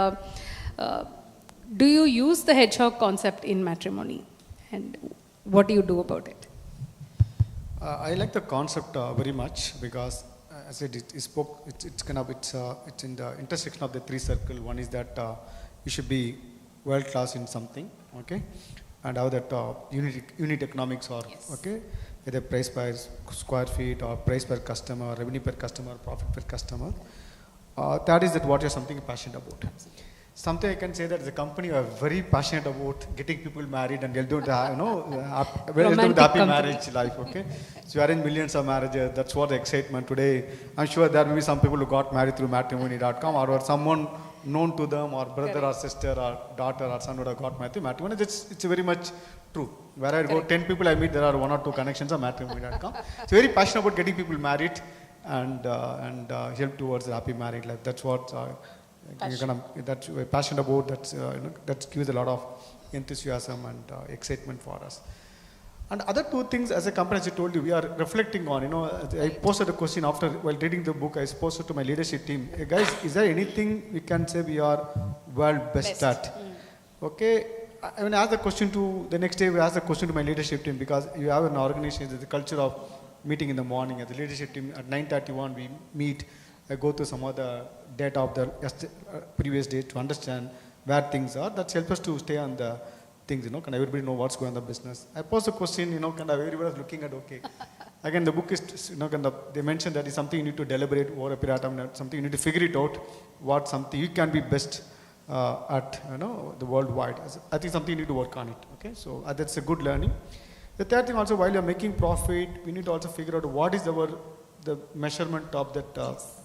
do you use the hedgehog concept in matrimony, and what do you do about it? I like the concept very much, because as it's in the intersection of the 3 circles. One is that you should be world class in something, okay, and how that unit economics, or yes, okay, either price per square feet or price per customer, revenue per customer, profit per customer. That is what you're something passionate about. Something I can say that as a company, we are very passionate about getting people married and they'll do the, happy marriage life, okay? So you arrange millions of marriages, that's what the excitement today. I'm sure there will be some people who got married through matrimony.com, or someone known to them, or brother or sister or daughter or son would have got married through matrimony. It's very much true. Where I go, 10 people I meet, there are 1 or 2 connections on matrimony.com. So very passionate about getting people married and help towards a happy married life. That's what that's we're passionate about. That gives a lot of enthusiasm and excitement for us. And other 2 things, as a company, as I told you, we are reflecting on. I posted a question while reading the book. I posted to my leadership team, hey guys, is there anything we can say we are world best at? Okay. I mean, ask the question the next day we ask the question to my leadership team, because you have an organization, there's a culture of meeting in the morning. As the leadership team, at 9:31 we meet. I go through some of the data of the previous day to understand where things are. That helps us to stay on the things, can everybody know what's going on in the business. I posed a question, everybody was looking at, okay. Again, the book is, they mentioned that it's something you need to deliberate over a period of time, something you need to figure it out, what something you can be best at, the worldwide. I think something you need to work on it, okay. So that's a good learning. The third thing also, while you're making profit, we need to also figure out what is the measurement of that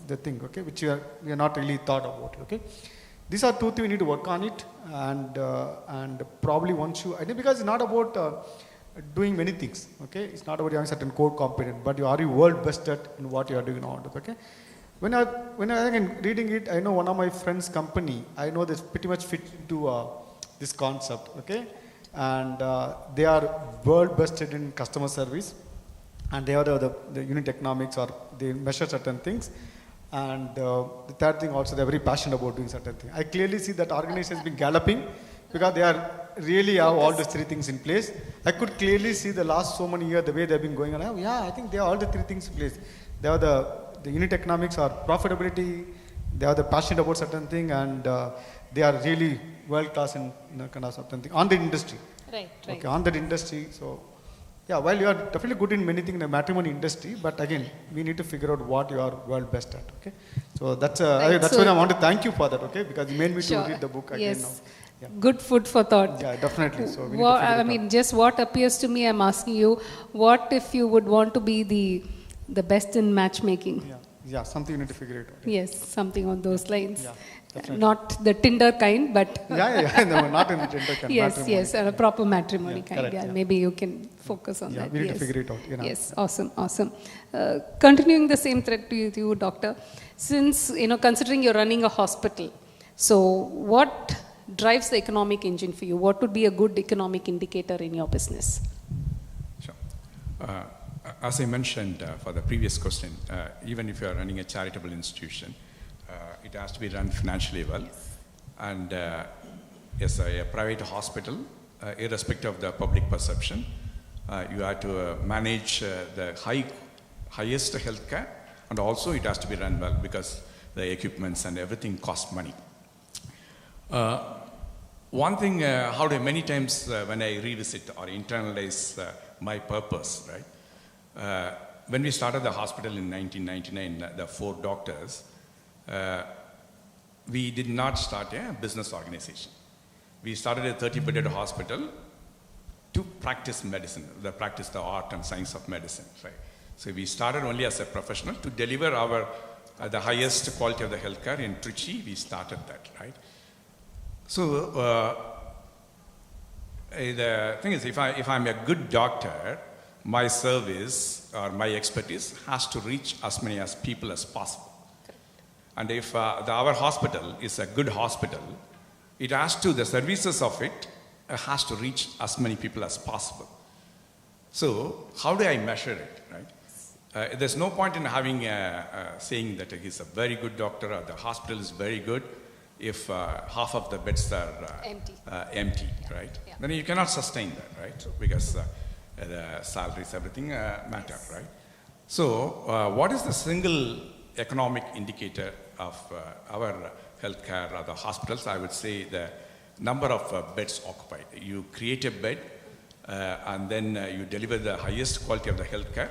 the thing, okay, which we are not really thought about, okay. These are 2 things we need to work on it, and probably once you, I think, because it's not about doing many things, okay. It's not about having certain core competence, but are you world best at in what you are doing now, okay. When I again reading it, I know one of my friends' company, I know this pretty much fit into this concept, okay, and they are world best in customer service. And they are the unit economics, or they measure certain things. And the third thing also, they're very passionate about doing certain things. I clearly see that organization has been galloping, because they are really have all these 3 things in place. I could clearly see the last so many years, the way they've been going on. Yeah, I think they have all the 3 things in place. They have the unit economics or profitability, they are the passionate about certain thing, and they are really world class in kind of certain thing on the industry. Right. Okay, on that industry. So yeah, while you are definitely good in many things in the matrimony industry, but again, we need to figure out what you are world best at, okay? So that's why I want to thank you for that, okay? Because you made me to read the book again now. Yeah. Good food for thought. Yeah, definitely. So just what appears to me, I'm asking you, what if you would want to be the best in matchmaking? Yeah. Yeah, something you need to figure it out. Yes, something on those lines. Yeah, definitely. Not the Tinder kind, but No, not in the gender kind. yes, matrimony. yes, a proper matrimony Yeah, kind. correct, Yeah, yeah. maybe you can focus on Yeah, that. we need to yes. figure it out, you know. Yes, awesome, awesome. Continuing the same thread to you, doctor. Since considering you're running a hospital, so what drives the economic engine for you? What would be a good economic indicator in your business? Sure. As I mentioned for the previous question, even if you are running a charitable institution, it has to be run financially well. Yes. And yes, a private hospital, irrespective of the public perception, you have to manage the highest healthcare, and also it has to be run well because the equipments and everything cost money. One thing, many times when I revisit or internalize my purpose, right? When we started the hospital in 1999, the 4 doctors, we did not start a business organization. We started a 30-bedded hospital to practice medicine, practice the art and science of medicine, right? So we started only as a professional to deliver the highest quality of the healthcare in Trichy. We started that, right? So the thing is, if I'm a good doctor, my service or my expertise has to reach as many as people as possible. Correct. And if our hospital is a good hospital, the services of it has to reach as many people as possible. So how do I measure it, right? There's no point in having saying that he's a very good doctor or the hospital is very good if half of the beds are empty, right? Yeah. Then you cannot sustain that, right? Because the salaries, everything matter, right? So what is the single economic indicator of our healthcare or the hospitals? I would say the number of beds occupied. You create a bed and then you deliver the highest quality of the healthcare.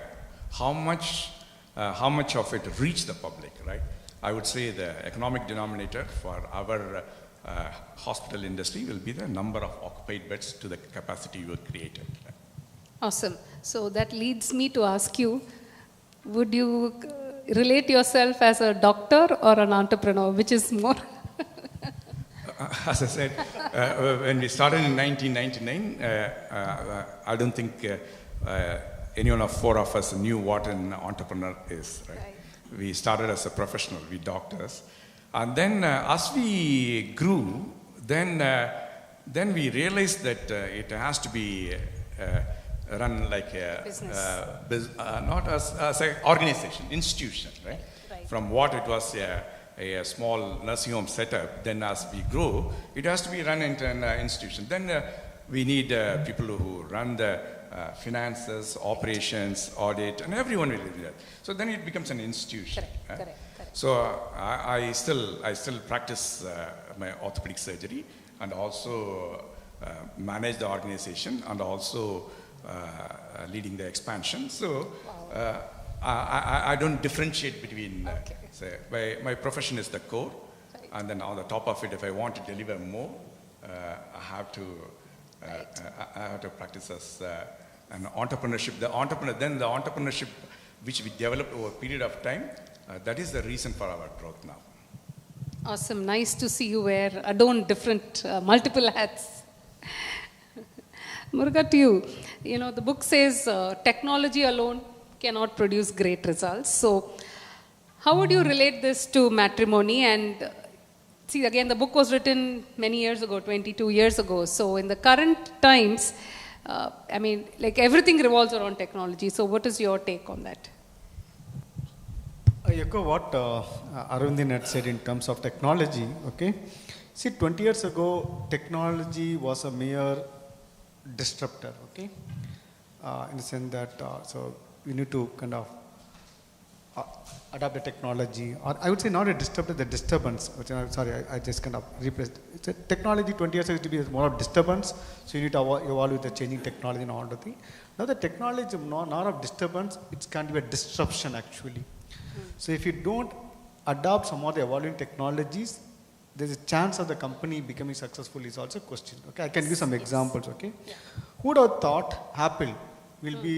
How much of it reach the public, right? I would say the economic denominator for our hospital industry will be the number of occupied beds to the capacity you created. Awesome. So that leads me to ask you, would you relate yourself as a doctor or an entrepreneur? Which is more? As I said, when we started in 1999, I don't think any one of 4 of us knew what an entrepreneur is, right? We started as a professional, we doctors. And then as we grew, then we realized that it has to be run like a business. not as an organization, institution, right? From what it was a small nursing home setup, then as we grow, it has to be run into an institution. Then we need people who run the finances, operations, audit, and everyone will do that. So then it becomes an institution. Correct. So I still practice my orthopedic surgery and also manage the organization and also leading the expansion. So I don't differentiate between, say, my profession is the core, and then on the top of it, if I want to deliver more, I have to practice as an entrepreneurship. The entrepreneurship which we developed over a period of time, that is the reason for our growth now. Awesome. Nice to see you adorn different, multiple hats. Muruga, to you. The book says technology alone cannot produce great results. So how would you relate this to matrimony? And see, again, the book was written many years ago, 22 years ago. So in the current times, everything revolves around technology. So what is your take on that? I echo what Aravindan had said in terms of technology, okay? See, 20 years ago, technology was a mere disruptor, okay? In the sense that, so we need to kind of adapt the technology, or I would say not a disruptor, the disturbance. Which, I just kind of replaced. It's a technology 20 years ago used to be more of disturbance, so you need to evolve with the changing technology and all the thing. Now the technology is not of disturbance, it can be a disruption actually. So if you don't adopt some of the evolving technologies, there's a chance of the company becoming successful is also a question. Okay, I can give some examples. Okay, who would have thought Apple will be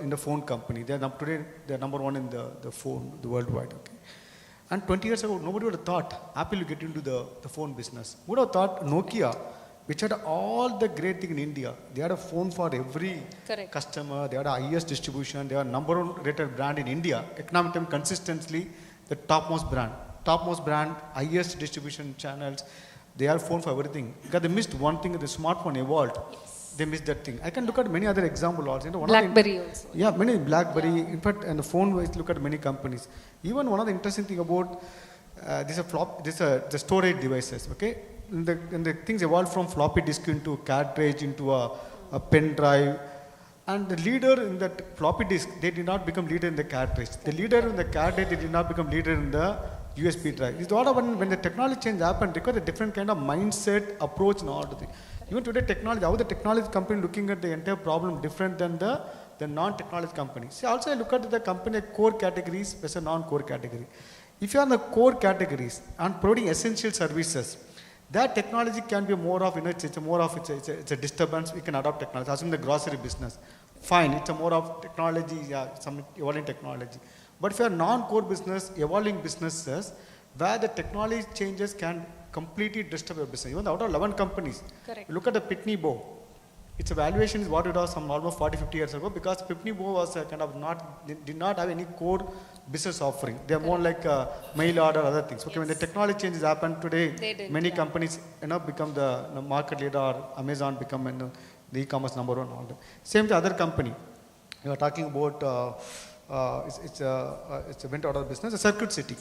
in the phone company. Today they're number one in the phone, the worldwide. Okay. And 20 years ago, nobody would have thought Apple will get into the phone business. Would have thought Nokia, which had all the great thing in India. They had a phone for every customer. They had a highest distribution. They are number one rated brand in India. Economic time consistently the topmost brand, highest distribution channels. They are phone for everything. Because they missed one thing, the smartphone evolved. Yes. They missed that thing. I can look at many other examples also. BlackBerry also. Yeah, many BlackBerry. Yeah. In fact, and the phone wise, look at many companies. Even one of the interesting thing about the storage devices. Okay, and the things evolved from floppy disk into cartridge into a pen drive. And the leader in that floppy disk, they did not become leader in the cartridge. The leader in the cartridge, they did not become leader in the USB drive. It's all about when the technology change happened, requires a different kind of mindset, approach, and all the things. Even today, technology, how the technology company looking at the entire problem different than the non-technology company. See, also I look at the company core categories versus non-core category. If you are in the core categories and providing essential services, that technology can be more of, it's a disturbance. We can adopt technology. As in the grocery business, fine, it's a more of technology, some evolving technology. But if you are non-core business, evolving businesses, where the technology changes can completely disturb your business. Even out of 11 companies, look at the Pitney Bow. Its valuation is what it was some almost 40-50 years ago, because Pitney Bow was did not have any core business offering. They are more like mail order, other things. Okay, yes. When the technology changes happen today, many companies become the market leader, or Amazon become the e-commerce number one. All that. Same to other company. You are talking about. It's a went out of business. A Circuit City.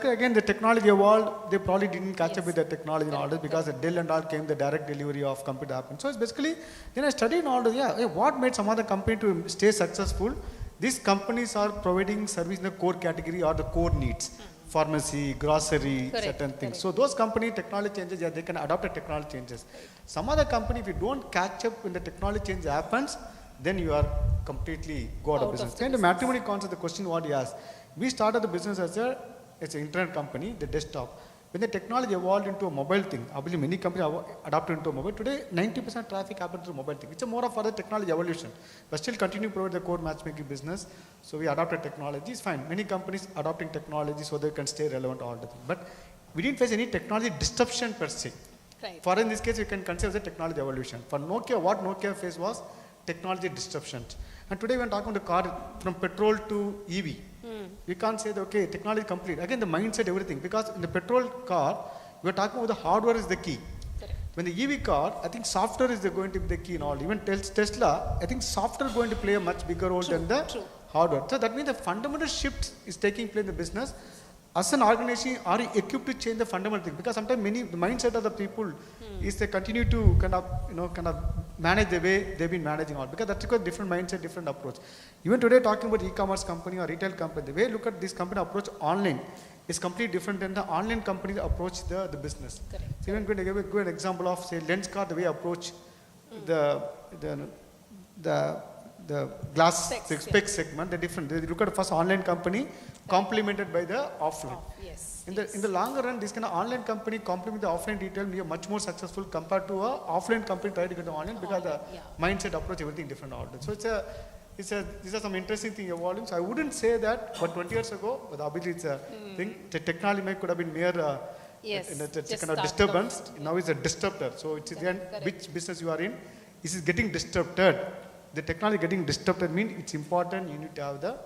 Again, the technology evolved. They probably didn't catch up with the technology and all this, because the Dell and all came, the direct delivery of computer happened. So it's basically, then I studied all this. What made some other company to stay successful? These companies are providing service in the core category or the core needs. Pharmacy, grocery, certain things. So those company technology changes, they can adopt the technology changes. Some other company, if you don't catch up when the technology change happens, then you are completely go out of business. And the matrimony concept, the question what he asked, we started the business as it's an internet company, the desktop. When the technology evolved into a mobile thing, obviously many companies adopted into a mobile. Today, 90% traffic happens through mobile thing. It's a more of further technology evolution. But still continue to provide the core matchmaking business. So we adopted technology. It's fine. Many companies adopting technology so they can stay relevant all the time. But we didn't face any technology disruption per se. Right. For in this case, you can consider the technology evolution. For Nokia, what Nokia faced was technology disruptions. And today when talking about the car from petrol to EV, we can't say that, okay, technology complete. Again, the mindset, everything. Because in the petrol car, we're talking about the hardware is the key. Correct. When the EV car, I think software is going to be the key in all. Even Tesla, I think software is going to play a much bigger role than the hardware. So that means the fundamental shift is taking place in the business. As an organization, are you equipped to change the fundamental thing? Because sometimes the mindset of the people is they continue to kind of manage the way they've been managing all. Because that's a different mindset, different approach. Even today, talking about e-commerce company or retail company, the way you look at this company approach online is completely different than the online companies approach the business. Correct. So even going to give a good example of, say, Lenskart, the way approach the glass spec segment, the different. They look at the first online company complemented by the offline. Yes. In the longer run, this kind of online company complement the offline retail, we are much more successful compared to a offline company trying to get the online, because the mindset approach everything different order. So these are some interesting things evolving. So I wouldn't say that, but 20 years ago, but obviously it's a thing. The technology could have been mere kind of disturbance. Now it's a disruptor. So it's again which business you are in. This is getting disrupted. The technology getting disrupted means it's important. You need to have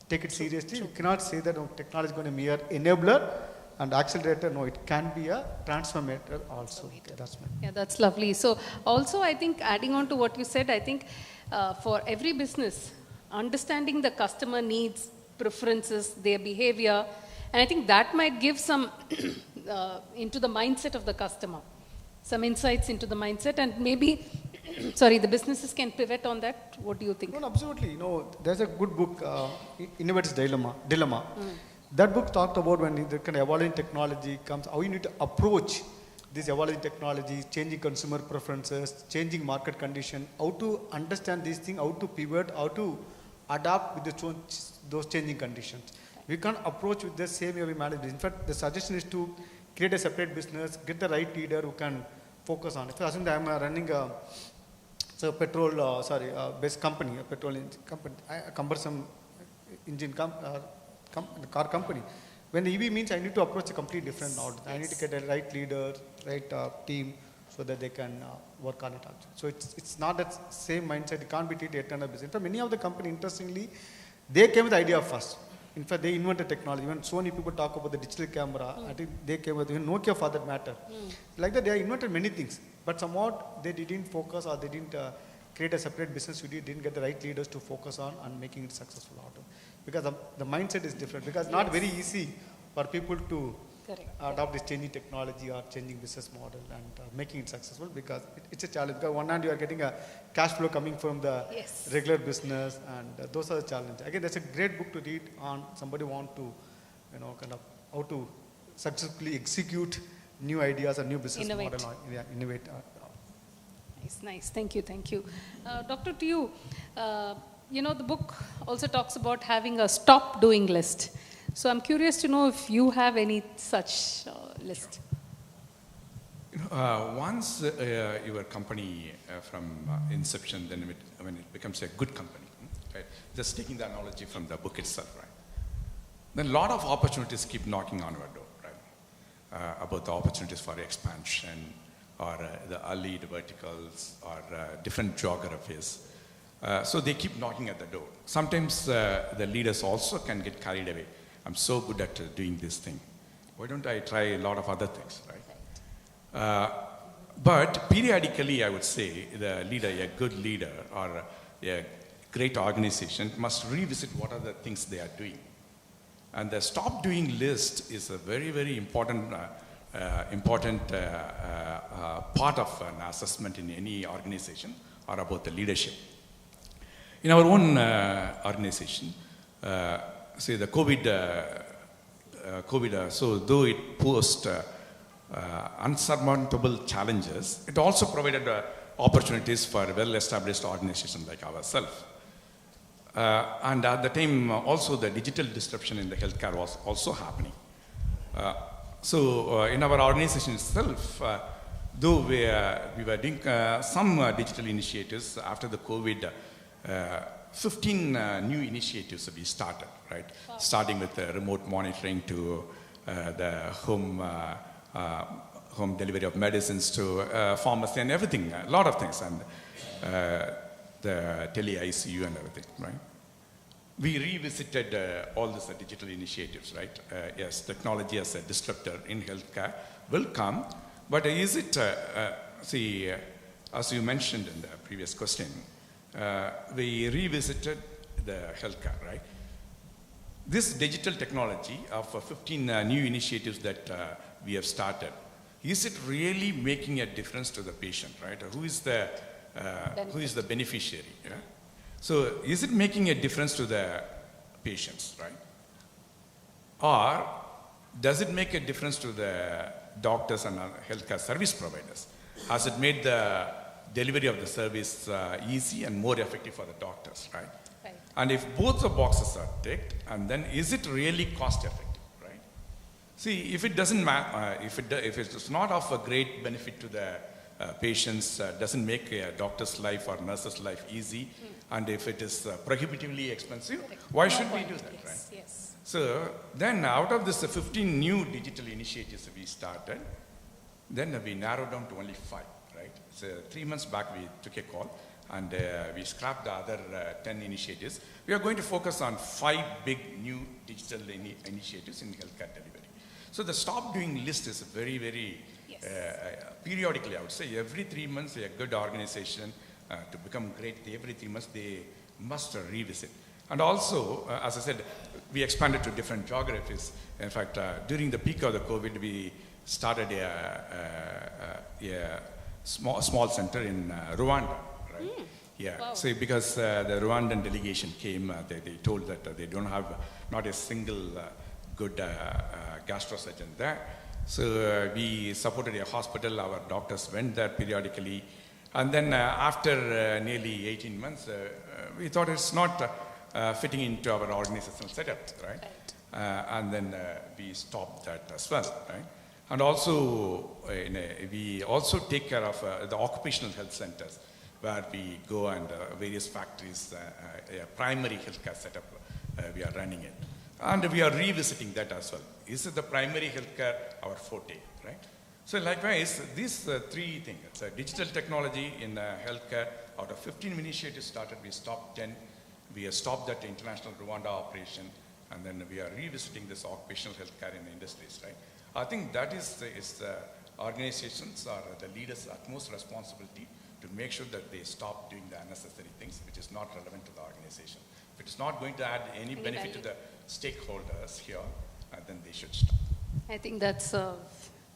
take it seriously. You cannot say that technology is going to be a enabler and accelerator. No, it can be a transformator also. Okay, that's my. Yeah, that's lovely. So also, I think adding on to what you said, I think for every business, understanding the customer needs, preferences, their behavior, and I think that might give some into the mindset of the customer, some insights into the mindset, and maybe. Sorry, the businesses can pivot on that. What do you think? No, absolutely. There's a good book, Innovator's Dilemma. That book talked about when the kind of evolving technology comes, how you need to approach this evolving technology, changing consumer preferences, changing market condition, how to understand these things, how to pivot, how to adapt with those changing conditions. We can't approach with the same way we manage business. In fact, the suggestion is to create a separate business, get the right leader who can focus on it. So, I'm running So base company, a petrol engine company, a cumbersome engine car company. When the EV means I need to approach a completely different node. I need to get a right leader, right team, so that they can work on it. So it's not that same mindset. It can't be treated yet another business. For many of the company, interestingly, they came with the idea first. In fact, they invented technology. When so many people talk about the digital camera, I think they came with Nokia for that matter. Like that, they invented many things, but somewhat they didn't focus, or they didn't create a separate business unit, didn't get the right leaders to focus on making it successful out of. Because the mindset is different. Because it's not very easy for people to adopt this changing technology or changing business model and making it successful, because it's a challenge. Because one hand you are getting a cash flow coming from the regular business, and those are the challenges. Again, that's a great book to read on somebody want to, kind of how to successfully execute new ideas and new business model. Innovate. Nice. Thank you. Doctor, to you, the book also talks about having a stop doing list. So I'm curious to know if you have any such list. Once your company from inception, then when it becomes a good company, right? Just taking the analogy from the book itself, right? Then a lot of opportunities keep knocking on our door, right? About the opportunities for expansion, or the early verticals, or different geographies. So they keep knocking at the door. Sometimes the leaders also can get carried away. I'm so good at doing this thing. Why don't I try a lot of other things, right? But periodically, I would say, the leader, a good leader or a great organization must revisit what are the things they are doing. And the stop doing list is a very, very important part of an assessment in any organization or about the leadership. In our own organization, say the COVID, so though it posed unsurmountable challenges, it also provided opportunities for well-established organizations like ourselves. And at the time, also the digital disruption in the healthcare was also happening. So in our organization itself, though we were doing some digital initiatives after the COVID, 15 new initiatives we started, right? Wow. Starting with remote monitoring to the home delivery of medicines to pharmacy and everything, a lot of things, and the tele-ICU and everything, right? We revisited all these digital initiatives, right? Yes, technology as a disruptor in healthcare will come, but is it, as you mentioned in the previous question, we revisited the healthcare, right? This digital technology of 15 new initiatives that we have started, is it really making a difference to the patient, right? Who is the beneficiary? Yeah? So is it making a difference to the patients, right? Or does it make a difference to the doctors and healthcare service providers? Has it made the delivery of the service easy and more effective for the doctors, right? Right. And if both the boxes are ticked, and then is it really cost effective, right? See, if it doesn't if it's not of a great benefit to the patients, doesn't make a doctor's life or nurse's life easy, and if it is prohibitively expensive, why should we do that, right? Yes. So then out of this 15 new digital initiatives we started, then we narrowed down to only 5. So 3 months back we took a call and we scrapped the other 10 initiatives. We are going to focus on 5 big new digital initiatives in healthcare delivery. So the stop doing list is very, very periodically, I would say every 3 months a good organization to become great, every 3 months they must revisit. And also, as I said, we expanded to different geographies. In fact, during the peak of the COVID, we started a small center in Rwanda, right? Yeah. Wow. So because the Rwandan delegation came, they told that they don't have not a single good gastrosurgeon there. So we supported a hospital. Our doctors went there periodically, and then after nearly 18 months, we thought it's not fitting into our organizational setup, right? And then we stopped that as well, right? And also, we also take care of the occupational health centers. where we go and various factories, a primary healthcare setup, we are running it. And we are revisiting that as well. Is it the primary healthcare our forte, right? So likewise, these three things, digital technology in healthcare, out of 15 initiatives started, we stopped 10. We have stopped that international Rwanda operation, and then we are revisiting this occupational healthcare in the industries, right? I think that is the organizations or the leaders' utmost responsibility to make sure that they stop doing the unnecessary things which is not relevant to the organization. If it is not going to add any benefit to the stakeholders here, then they should stop. I think that's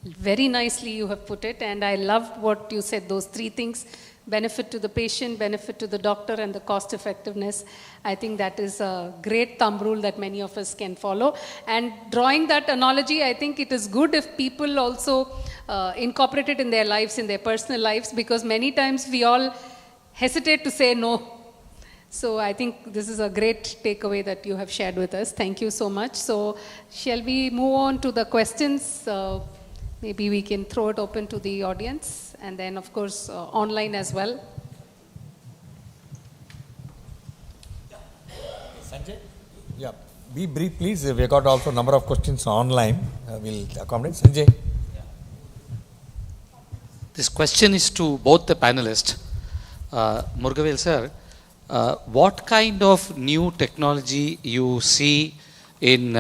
very nicely you have put it, and I loved what you said, those three things: benefit to the patient, benefit to the doctor, and the cost effectiveness. I think that is a great thumb rule that many of us can follow. And drawing that analogy, I think it is good if people also incorporate it in their lives, in their personal lives, because many times we all hesitate to say no. So I think this is a great takeaway that you have shared with us. Thank you so much. So shall we move on to the questions? Maybe we can throw it open to the audience, and then of course online as well. Sanjay? Yeah, be brief please. We have got also a number of questions online. We'll accommodate. Sanjay? This question is to both the panelists. Murugavel sir, what kind of new technology you see in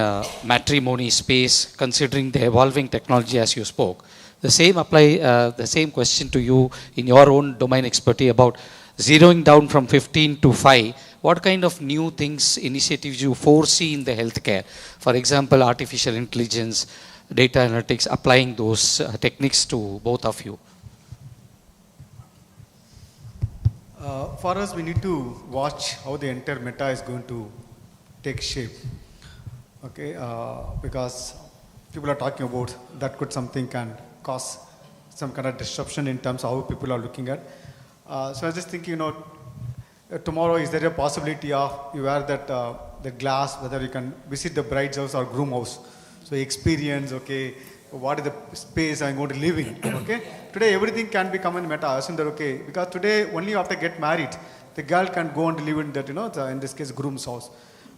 matrimony space, considering the evolving technology as you spoke? The same question to you in your own domain expertise about zeroing down from 15 to 5. What kind of new things, initiatives you foresee in the healthcare? For example, artificial intelligence, data analytics, applying those techniques to both of you. For us, we need to watch how the entire meta is going to take shape. Okay, because people are talking about that could something can cause some kind of disruption in terms of how people are looking at. So I was just thinking, tomorrow is there a possibility of you wear that the glass, whether you can visit the bride's house or groom house. So experience, okay, what is the space I'm going to live in, okay? Today everything can become in meta, isn't that okay? Because today only after get married, the girl can go and live in that, in this case, groom's house.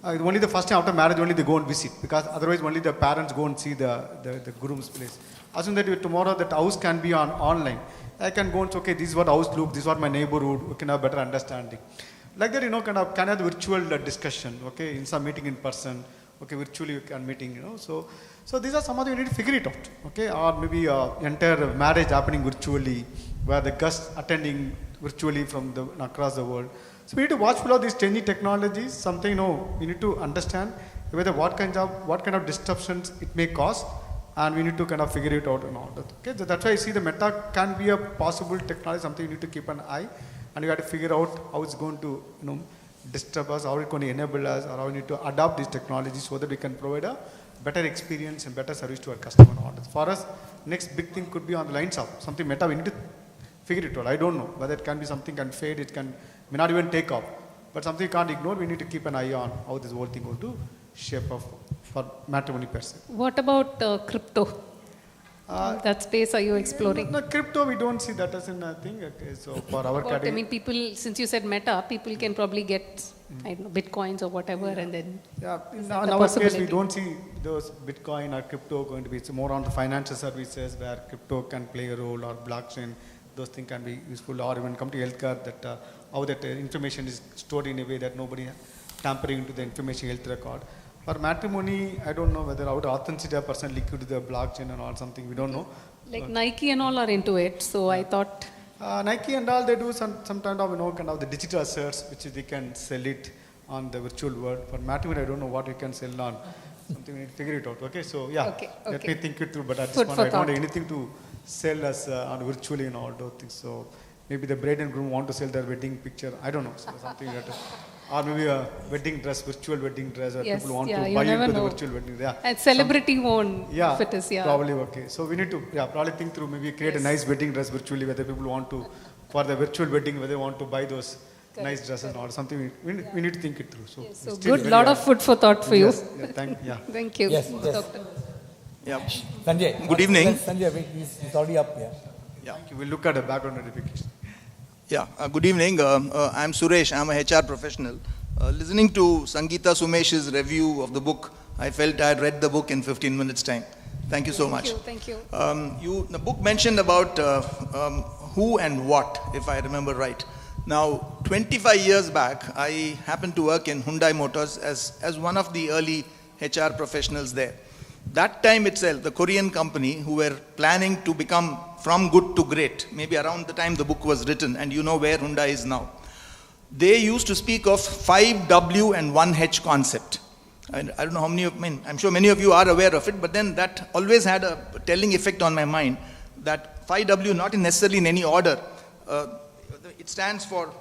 Only the first time after marriage, only they go and visit, because otherwise only the parents go and see the groom's place. Assume that tomorrow that house can be online. I can go and say, okay, this is what house look, this is what my neighborhood, we can have better understanding. Like that, can have virtual discussion, okay, in some meeting in person, okay, virtually you can meeting, So these are some of the, you need to figure it out, okay, or maybe entire marriage happening virtually, where the guests attending virtually from across the world. So we need to watch for all these changing technologies, something, we need to understand whether what kind of disruptions it may cause, and we need to kind of figure it out and all that. Okay, so that's why I see the meta can be a possible technology, something you need to keep an eye, and you have to figure out how it's going to, disturb us, how it's going to enable us, or how we need to adopt these technologies so that we can provide a better experience and better service to our customer and all that. For us, next big thing could be on the lines of something meta. We need to figure it out. I don't know whether it can be something can fade, may not even take off, but something you can't ignore. We need to keep an eye on how this whole thing going to shape up for matrimony per se. What about crypto? That space are you exploring? No, crypto, we don't see that as a thing. Okay, so for our category. I mean, people, since you said meta, people can probably get, I don't know, bitcoins or whatever, and then. Yeah, in our case, we don't see those bitcoin or crypto going to be. It's more on the financial services where crypto can play a role, or blockchain. Those things can be useful, or even come to healthcare, that how that information is stored in a way that nobody tampering into the information health record. For matrimony, I don't know whether how to authenticate a person liquid to the blockchain and all something, we don't know. Like Nike and all are into it, so I thought. Nike and all, they do some kind of the digital assets which they can sell it on the virtual world. For matrimony, I don't know what you can sell on. Something we need to figure it out. Okay, so yeah, let me think it through. But at this point, I don't want anything to sell us on virtually and all those things. So maybe the bride and groom want to sell their wedding picture. I don't know. So something that. Or maybe a wedding dress, virtual wedding dress, or people want to buy into the virtual wedding dress. Yeah. And celebrity won't fit us, probably okay. So we need to probably think through, maybe create a nice wedding dress virtually, whether people want to, for the virtual wedding, whether they want to buy those nice dresses or something. We need to think it through. So, so good, lot of food for thought for you. Thank you. Yes, Doctor. Yeah. Sanjay. Good evening. Sanjay, he's already up here. Yeah. We'll look at the background notification. Yeah, good evening. I'm Suresh. I'm a HR professional. Listening to Sangeeta Sumesh's review of the book, I felt I had read the book in 15 minutes' time. Thank you so much. Thank you. The book mentioned about who and what, if I remember right. Now, 25 years back, I happened to work in Hyundai Motors as one of the early HR professionals there. That time itself, the Korean company who were planning to become from good to great, maybe around the time the book was written, and you know where Hyundai is now, they used to speak of 5W and 1H concept. I don't know how many of, I'm sure many of you are aware of it, but then that always had a telling effect on my mind, that 5W, not necessarily in any order, it stands for,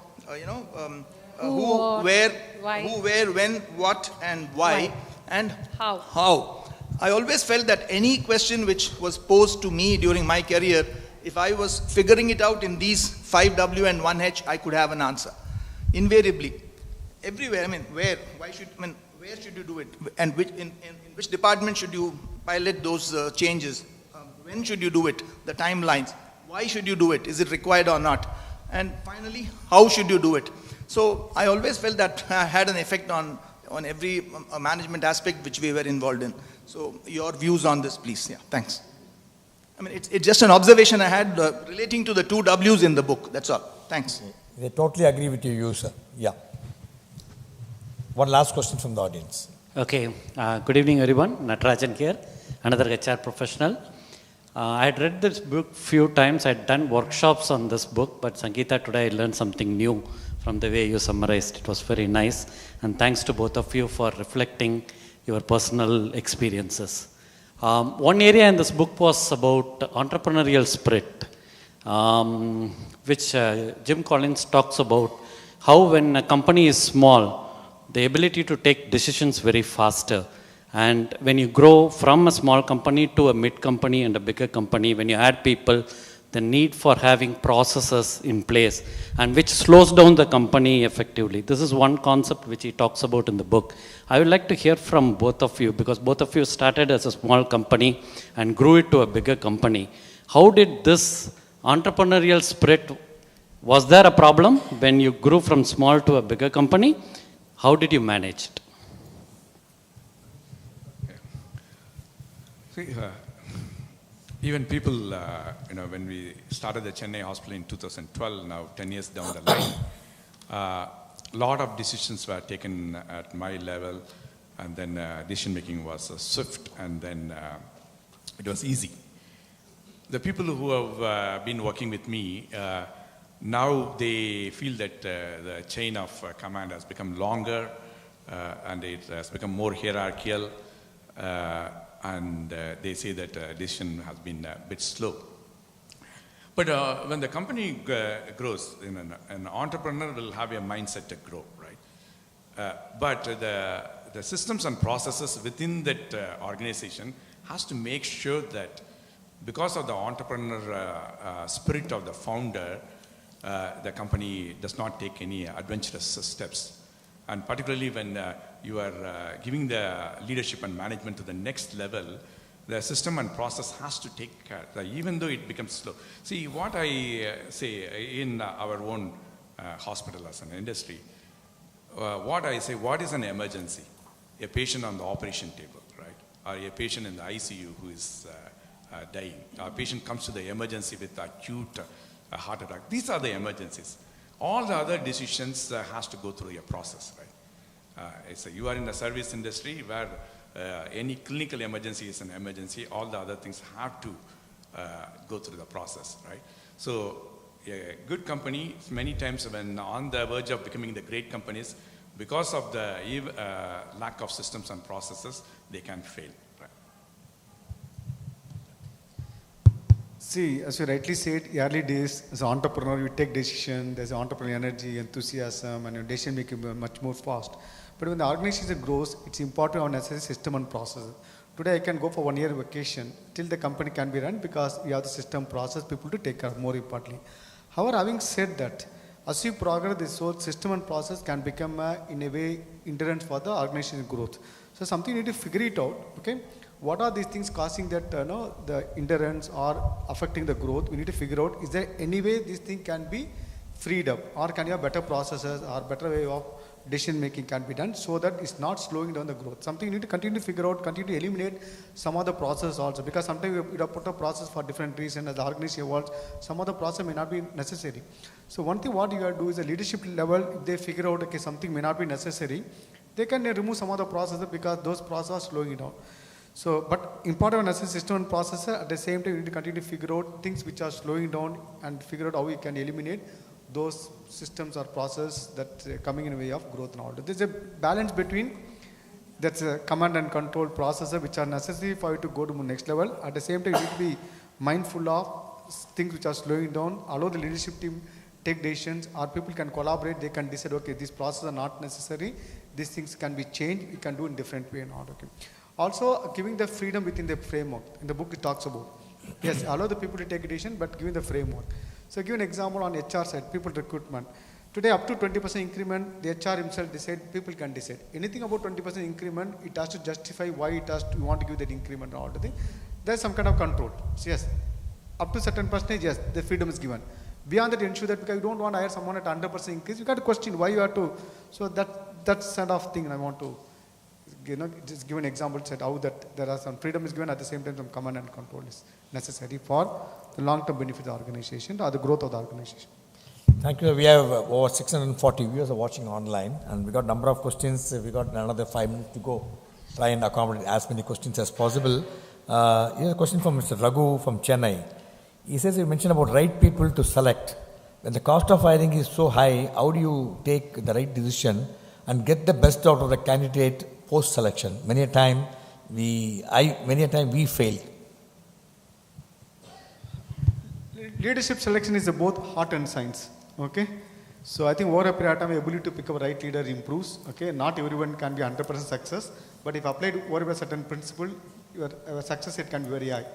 who, where, when, what, and why, and how. I always felt that any question which was posed to me during my career, if I was figuring it out in these 5W and 1H, I could have an answer. Invariably. Everywhere, where should you do it? And in which department should you pilot those changes? When should you do it? The timelines. Why should you do it? Is it required or not? And finally, how should you do it? So I always felt that had an effect on every management aspect which we were involved in. So your views on this, please. Yeah, thanks. It's just an observation I had relating to the 2 W's in the book. That's all. Thanks. I totally agree with you, sir. Yeah. One last question from the audience. Okay. Good evening, everyone. Natarajan here, another HR professional. I had read this book few times. I had done workshops on this book, but Sangeeta, today I learned something new from the way you summarized. It was very nice. And thanks to both of you for reflecting your personal experiences. One area in this book was about entrepreneurial spirit, which Jim Collins talks about how when a company is small, the ability to take decisions very faster. And when you grow from a small company to a mid company and a bigger company, when you add people, the need for having processes in place and which slows down the company effectively. This is one concept which he talks about in the book. I would like to hear from both of you, because both of you started as a small company and grew it to a bigger company. How did this entrepreneurial spirit, was there a problem when you grew from small to a bigger company? How did you manage it? See, even people, when we started the Chennai hospital in 2012, now 10 years down the line, a lot of decisions were taken at my level, and then decision making was swift, and then it was easy. The people who have been working with me, now they feel that the chain of command has become longer, and it has become more hierarchical, and they say that decision has been a bit slow. But when the company grows, an entrepreneur will have a mindset to grow, right? But the systems and processes within that organization has to make sure that because of the entrepreneur spirit of the founder, the company does not take any adventurous steps. And particularly when you are giving the leadership and management to the next level, the system and process has to take care, even though it becomes slow. See, what I say in our own hospital as an industry, what I say, what is an emergency? A patient on the operation table, right? Or a patient in the ICU who is dying. A patient comes to the emergency with acute heart attack. These are the emergencies. All the other decisions has to go through a process, right? You are in the service industry where any clinical emergency is an emergency. All the other things have to go through the process, right? So a good company, many times when on the verge of becoming the great companies, because of the lack of systems and processes, they can fail. See, as you rightly said, early days, as an entrepreneur, you take decision, there's entrepreneurial energy, enthusiasm, and your decision making much more fast. But when the organization grows, it's important to have necessary system and process. Today, I can go for 1 year vacation till the company can be run because we have the system, process, people to take care of, more importantly. However, having said that, as you progress, this whole system and process can become, in a way, hindrance for the organization growth. So something you need to figure it out, okay? What are these things causing that, the hindrance or affecting the growth? We need to figure out, is there any way this thing can be freed up, or can you have better processes or better way of decision making can be done so that it's not slowing down the growth. Something you need to continue to figure out, continue to eliminate some of the process also, because sometimes you have put a process for different reasons as the organization evolves, some of the process may not be necessary. So one thing what you have to do is the leadership level, if they figure out okay something may not be necessary, they can remove some of the processes because those processes are slowing it down. So, but important necessary system and processor at the same time you need to continue to figure out things which are slowing down and figure out how you can eliminate those systems or process that coming in the way of growth and all. There's a balance between that's a command and control processor which are necessary for you to go to the next level. At the same time, you need to be mindful of things which are slowing down, allow the leadership team take decisions, or people can collaborate, they can decide, okay, these processes are not necessary, these things can be changed, we can do in different way and all. Okay. Also, giving the freedom within the framework. In the book it talks about, yes, allow the people to take a decision, but giving the framework. So give an example on HR side, people recruitment. Today up to 20% increment, the HR himself decide, people can decide. Anything about 20% increment, it has to justify why it has to, you want to give that increment and all the thing. There's some kind of control. So yes, up to certain percentage, yes, the freedom is given. Beyond that, ensure that because you don't want to hire someone at 100% increase, you got to question why you have to. So that's sort of thing I want to, just give an example, said how that there are some freedom is given, at the same time some command and control is necessary for the long-term benefit of the organization or the growth of the organization. Thank you. We have over 640 viewers are watching online, and we got a number of questions. We got another 5 minutes to go. Try and accommodate as many questions as possible. Here's a question from Mr. Raghu from Chennai. He says you mentioned about right people to select. When the cost of hiring is so high, how do you take the right decision and get the best out of the candidate post-selection? Many a time we fail. Leadership selection is both art and science. Okay, so I think over a period of time, the ability to pick up a right leader improves. Okay, not everyone can be 100% success, but if applied over a certain principle, your success rate can be very high.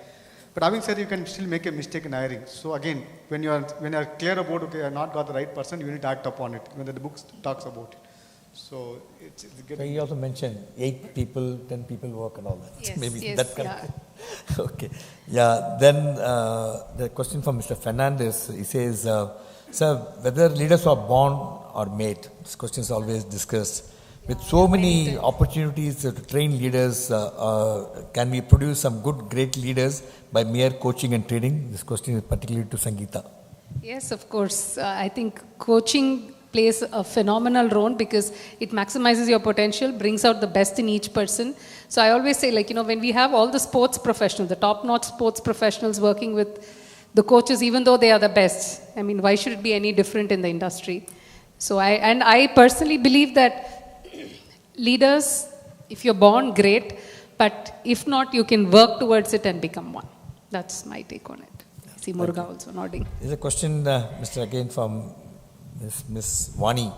But having said, you can still make a mistake in hiring. So again, when you are clear about okay, I have not got the right person, you need to act upon it. When the book talks about it. So it's good. So he also mentioned 8 people, 10 people work and all that. Yes, Maybe yes, that kind of. Okay. Yeah. Then the question from Mr. Fernandez. He says, sir, whether leaders are born or made. This question is always discussed. With so many opportunities to train leaders, can we produce some good, great leaders by mere coaching and training? This question is particularly to Sangeeta. Yes, of course. I think coaching plays a phenomenal role because it maximizes your potential, brings out the best in each person. So I always say, when we have all the sports professionals, the top-notch sports professionals working with the coaches, even though they are the best, I mean, why should it be any different in the industry? So I personally believe that leaders, if you're born, great, but if not, you can work towards it and become one. That's my take on it. I see Murugavel also nodding. There's a question, Mr. again from Miss Vani.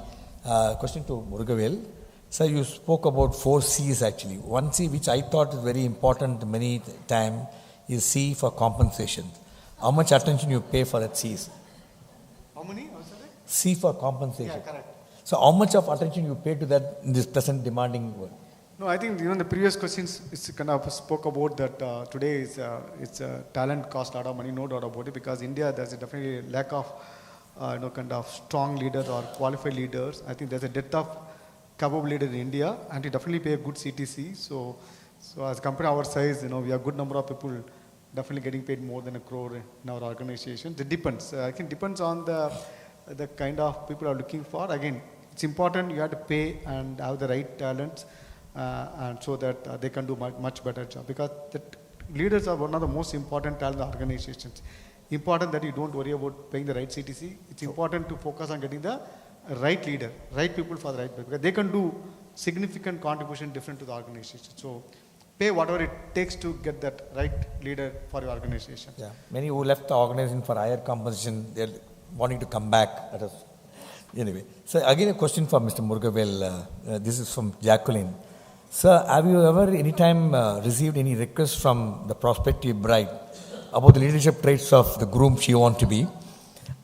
Question to Murugavel. Sir, you spoke about 4 C's actually. One C which I thought is very important many times is C for compensation. How much attention you pay for that C's? How many? C for compensation. Yeah, correct. So how much of attention you pay to that in this present demanding world? No, I think the previous questions kind of spoke about that today is talent cost a lot of money, no doubt about it, because India there's definitely lack of kind of strong leaders or qualified leaders. I think there's a depth of capable leader in India, and we definitely pay a good CTC. So as compared to our size, we have a good number of people definitely getting paid more than 1 crore in our organization. It depends. I think depends on the kind of people are looking for. Again, it's important you have to pay and have the right talents, and so that they can do much better job, because leaders are one of the most important talent in the organizations. Important that you don't worry about paying the right CTC. It's important to focus on getting the right leader, right people for the right people, because they can do significant contribution different to the organization. So pay whatever it takes to get that right leader for your organization. Yeah, many who left the organization for higher compensation, they're wanting to come back. Anyway, so again a question for Mr. Murugavel. This is from Jacqueline. Sir, have you ever anytime received any request from the prospective bride about the leadership traits of the groom she wants to be,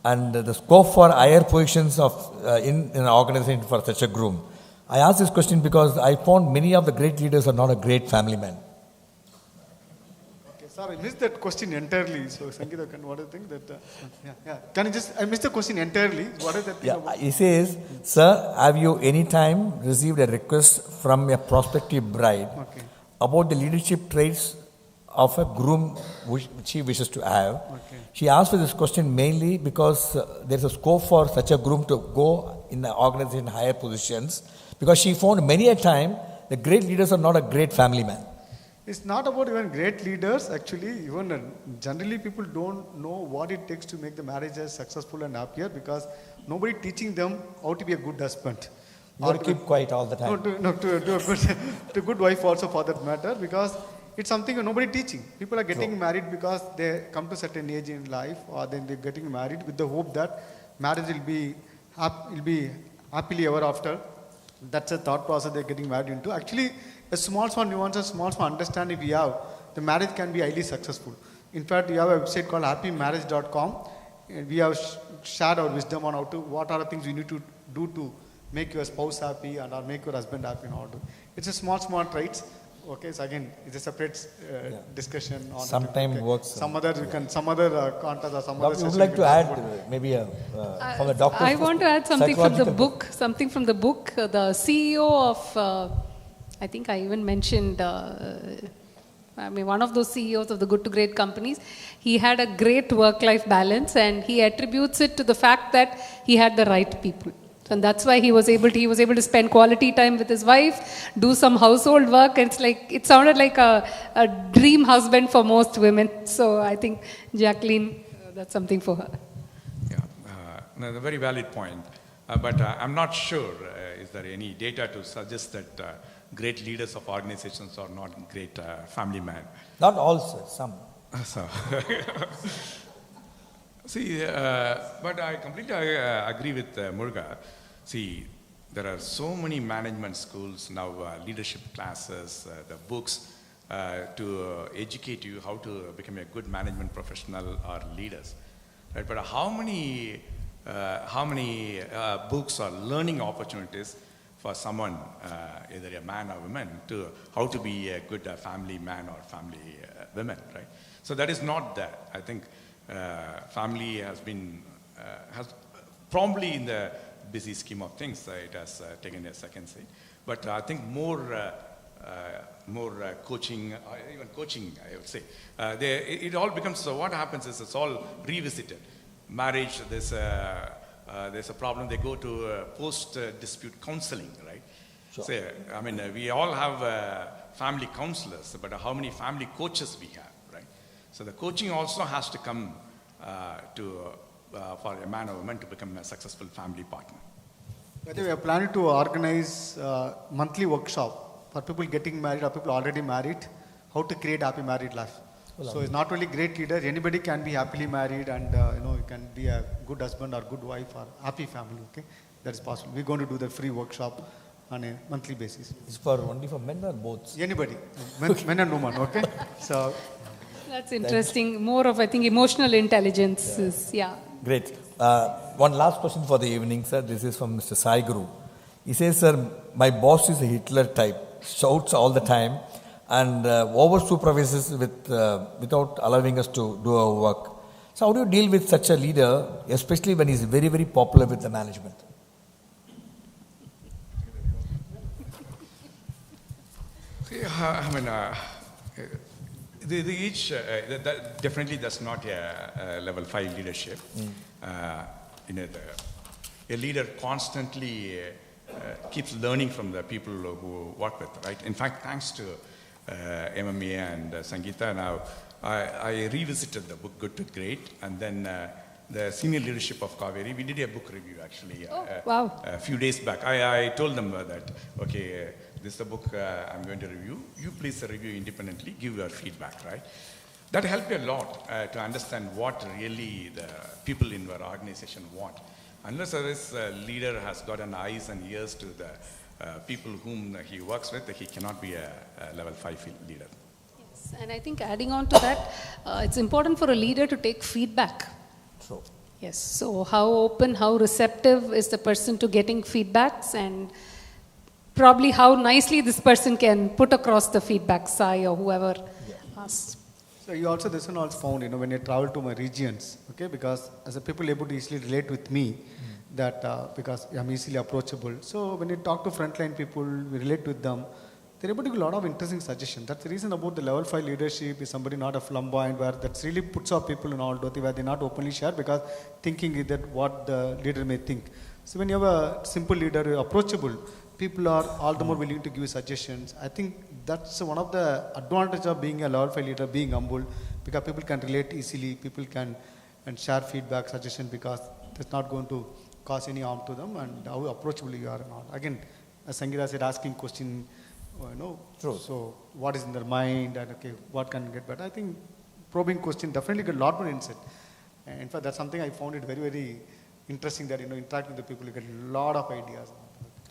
and the scope for higher positions in an organization for such a groom? I ask this question because I found many of the great leaders are not a great family man. Okay, Sorry, I missed that question entirely. So, Sangeeta, what do you think that? Can you just? I missed the question entirely. What is that thing about? He says, sir, have you any time received a request from a prospective bride about the leadership traits of a groom which she wishes to have? She asked for this question mainly because there is a scope for such a groom to go in the organization higher positions, because she found many a time the great leaders are not a great family man. It's not about even great leaders. Actually, even generally people don't know what it takes to make the marriages successful and happier, because nobody teaching them how to be a good husband. You got to keep quiet all the time. To good wife also for that matter, because it's something nobody teaching. People are getting married because they come to certain age in life, or then they're getting married with the hope that marriage will be happily ever after. That's a thought process they're getting married into. Actually, a small nuances, small understanding we have, the marriage can be highly successful. In fact, we have a website called happymarriage.com. We have shared our wisdom on what are the things you need to do to make your spouse happy and or make your husband happy in order. It's a small traits. Okay, so again, it's a separate discussion on Sometimes works. Some other content or some other. You would like to add maybe from the doctor? I want to add something from the book. Something from the book. The CEO of, I think I even mentioned. One of those CEOs of the good to great companies. He had a great work-life balance, and he attributes it to the fact that he had the right people. And that's why he was able to spend quality time with his wife, do some household work. And it sounded like a dream husband for most women. So I think Jacqueline, that's something for her. Yeah, a very valid point. But I'm not sure, is there any data to suggest that great leaders of organizations are not great family men? Not all, sir, some. See, but I completely agree with Muruga. See, there are so many management schools now, leadership classes, the books to educate you how to become a good management professional or leaders. Right? But how many books or learning opportunities for someone, either a man or woman, to how to be a good family man or family woman, right? So that is not that. I think family has probably in the busy scheme of things, it has taken a second seat. But I think more coaching, even coaching, I would say. It all becomes, so what happens is it's all revisited. Marriage, there's a problem, they go to post-dispute counseling, right? Sure. So, we all have family counselors, but how many family coaches we have, right? So the coaching also has to come for a man or woman to become a successful family partner. By the way, we are planning to organize a monthly workshop for people getting married or people already married, how to create happy married life. So it's not only great leader, anybody can be happily married and you can be a good husband or good wife or happy family, okay? That is possible. We're going to do the free workshop on a monthly basis. It's only for men or both? Anybody, men and women, okay? So that's interesting. More of, I think, emotional intelligence is, Great. One last question for the evening, sir. This is from Mr. Sai Guru. He says, sir, my boss is a Hitler type, shouts all the time, and over-supervises without allowing us to do our work. So how do you deal with such a leader, especially when he's very, very popular with the management? That definitely that's not a level 5 leadership. A leader constantly keeps learning from the people who work with, right? In fact, thanks to MMA and Sangeeta, now I revisited the book Good to Great, and then the senior leadership of Kauvery, we did a book review actually a few days back. I told them that, okay, this is the book I'm going to review. You please review independently, give your feedback, right? That helped me a lot to understand what really the people in our organization want. Unless this leader has got an eyes and ears to the people whom he works with, he cannot be a level 5 leader. Yes, and I think adding on to that, it's important for a leader to take feedback. True. Yes, so how open, how receptive is the person to getting feedbacks, and probably how nicely this person can put across the feedback, Sai or whoever asks. So you also, this one also found, when I travel to my regions, okay, because as a people able to easily relate with me, that because I'm easily approachable. So when you talk to frontline people, we relate with them, they're able to give a lot of interesting suggestions. That's the reason about the level 5 leadership is somebody not a flamboyant, where that really puts up people in all where they not openly share because thinking that what the leader may think. So when you have a simple leader, approachable, people are all the more willing to give you suggestions. I think that's one of the advantages of being a level 5 leader, being humble, because people can relate easily, people can and share feedback, suggestion, because it's not going to cause any harm to them, and how approachable you are or not. Again, as Sangeeta said, asking question, True. so what is in their mind, and okay, what can get better. I think probing question definitely get a lot more insight. And in fact, that's something I found it very, very interesting that, interacting with the people, you get a lot of ideas.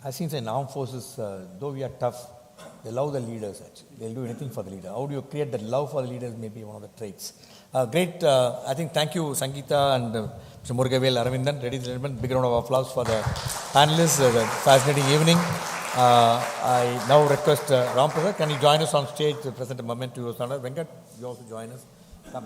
I think in armed forces, though we are tough, they love the leaders actually. They'll do anything for the leader. How do you create that love for the leaders may be one of the traits. Great. I think thank you, Sangeeta and Mr. Murugavel, Aravindan. Ladies and gentlemen, big round of applause for the panelists. The fascinating evening. I now request Ram Prasad, can you join us on stage to present a moment to your son? Venkat, you also join us. Come.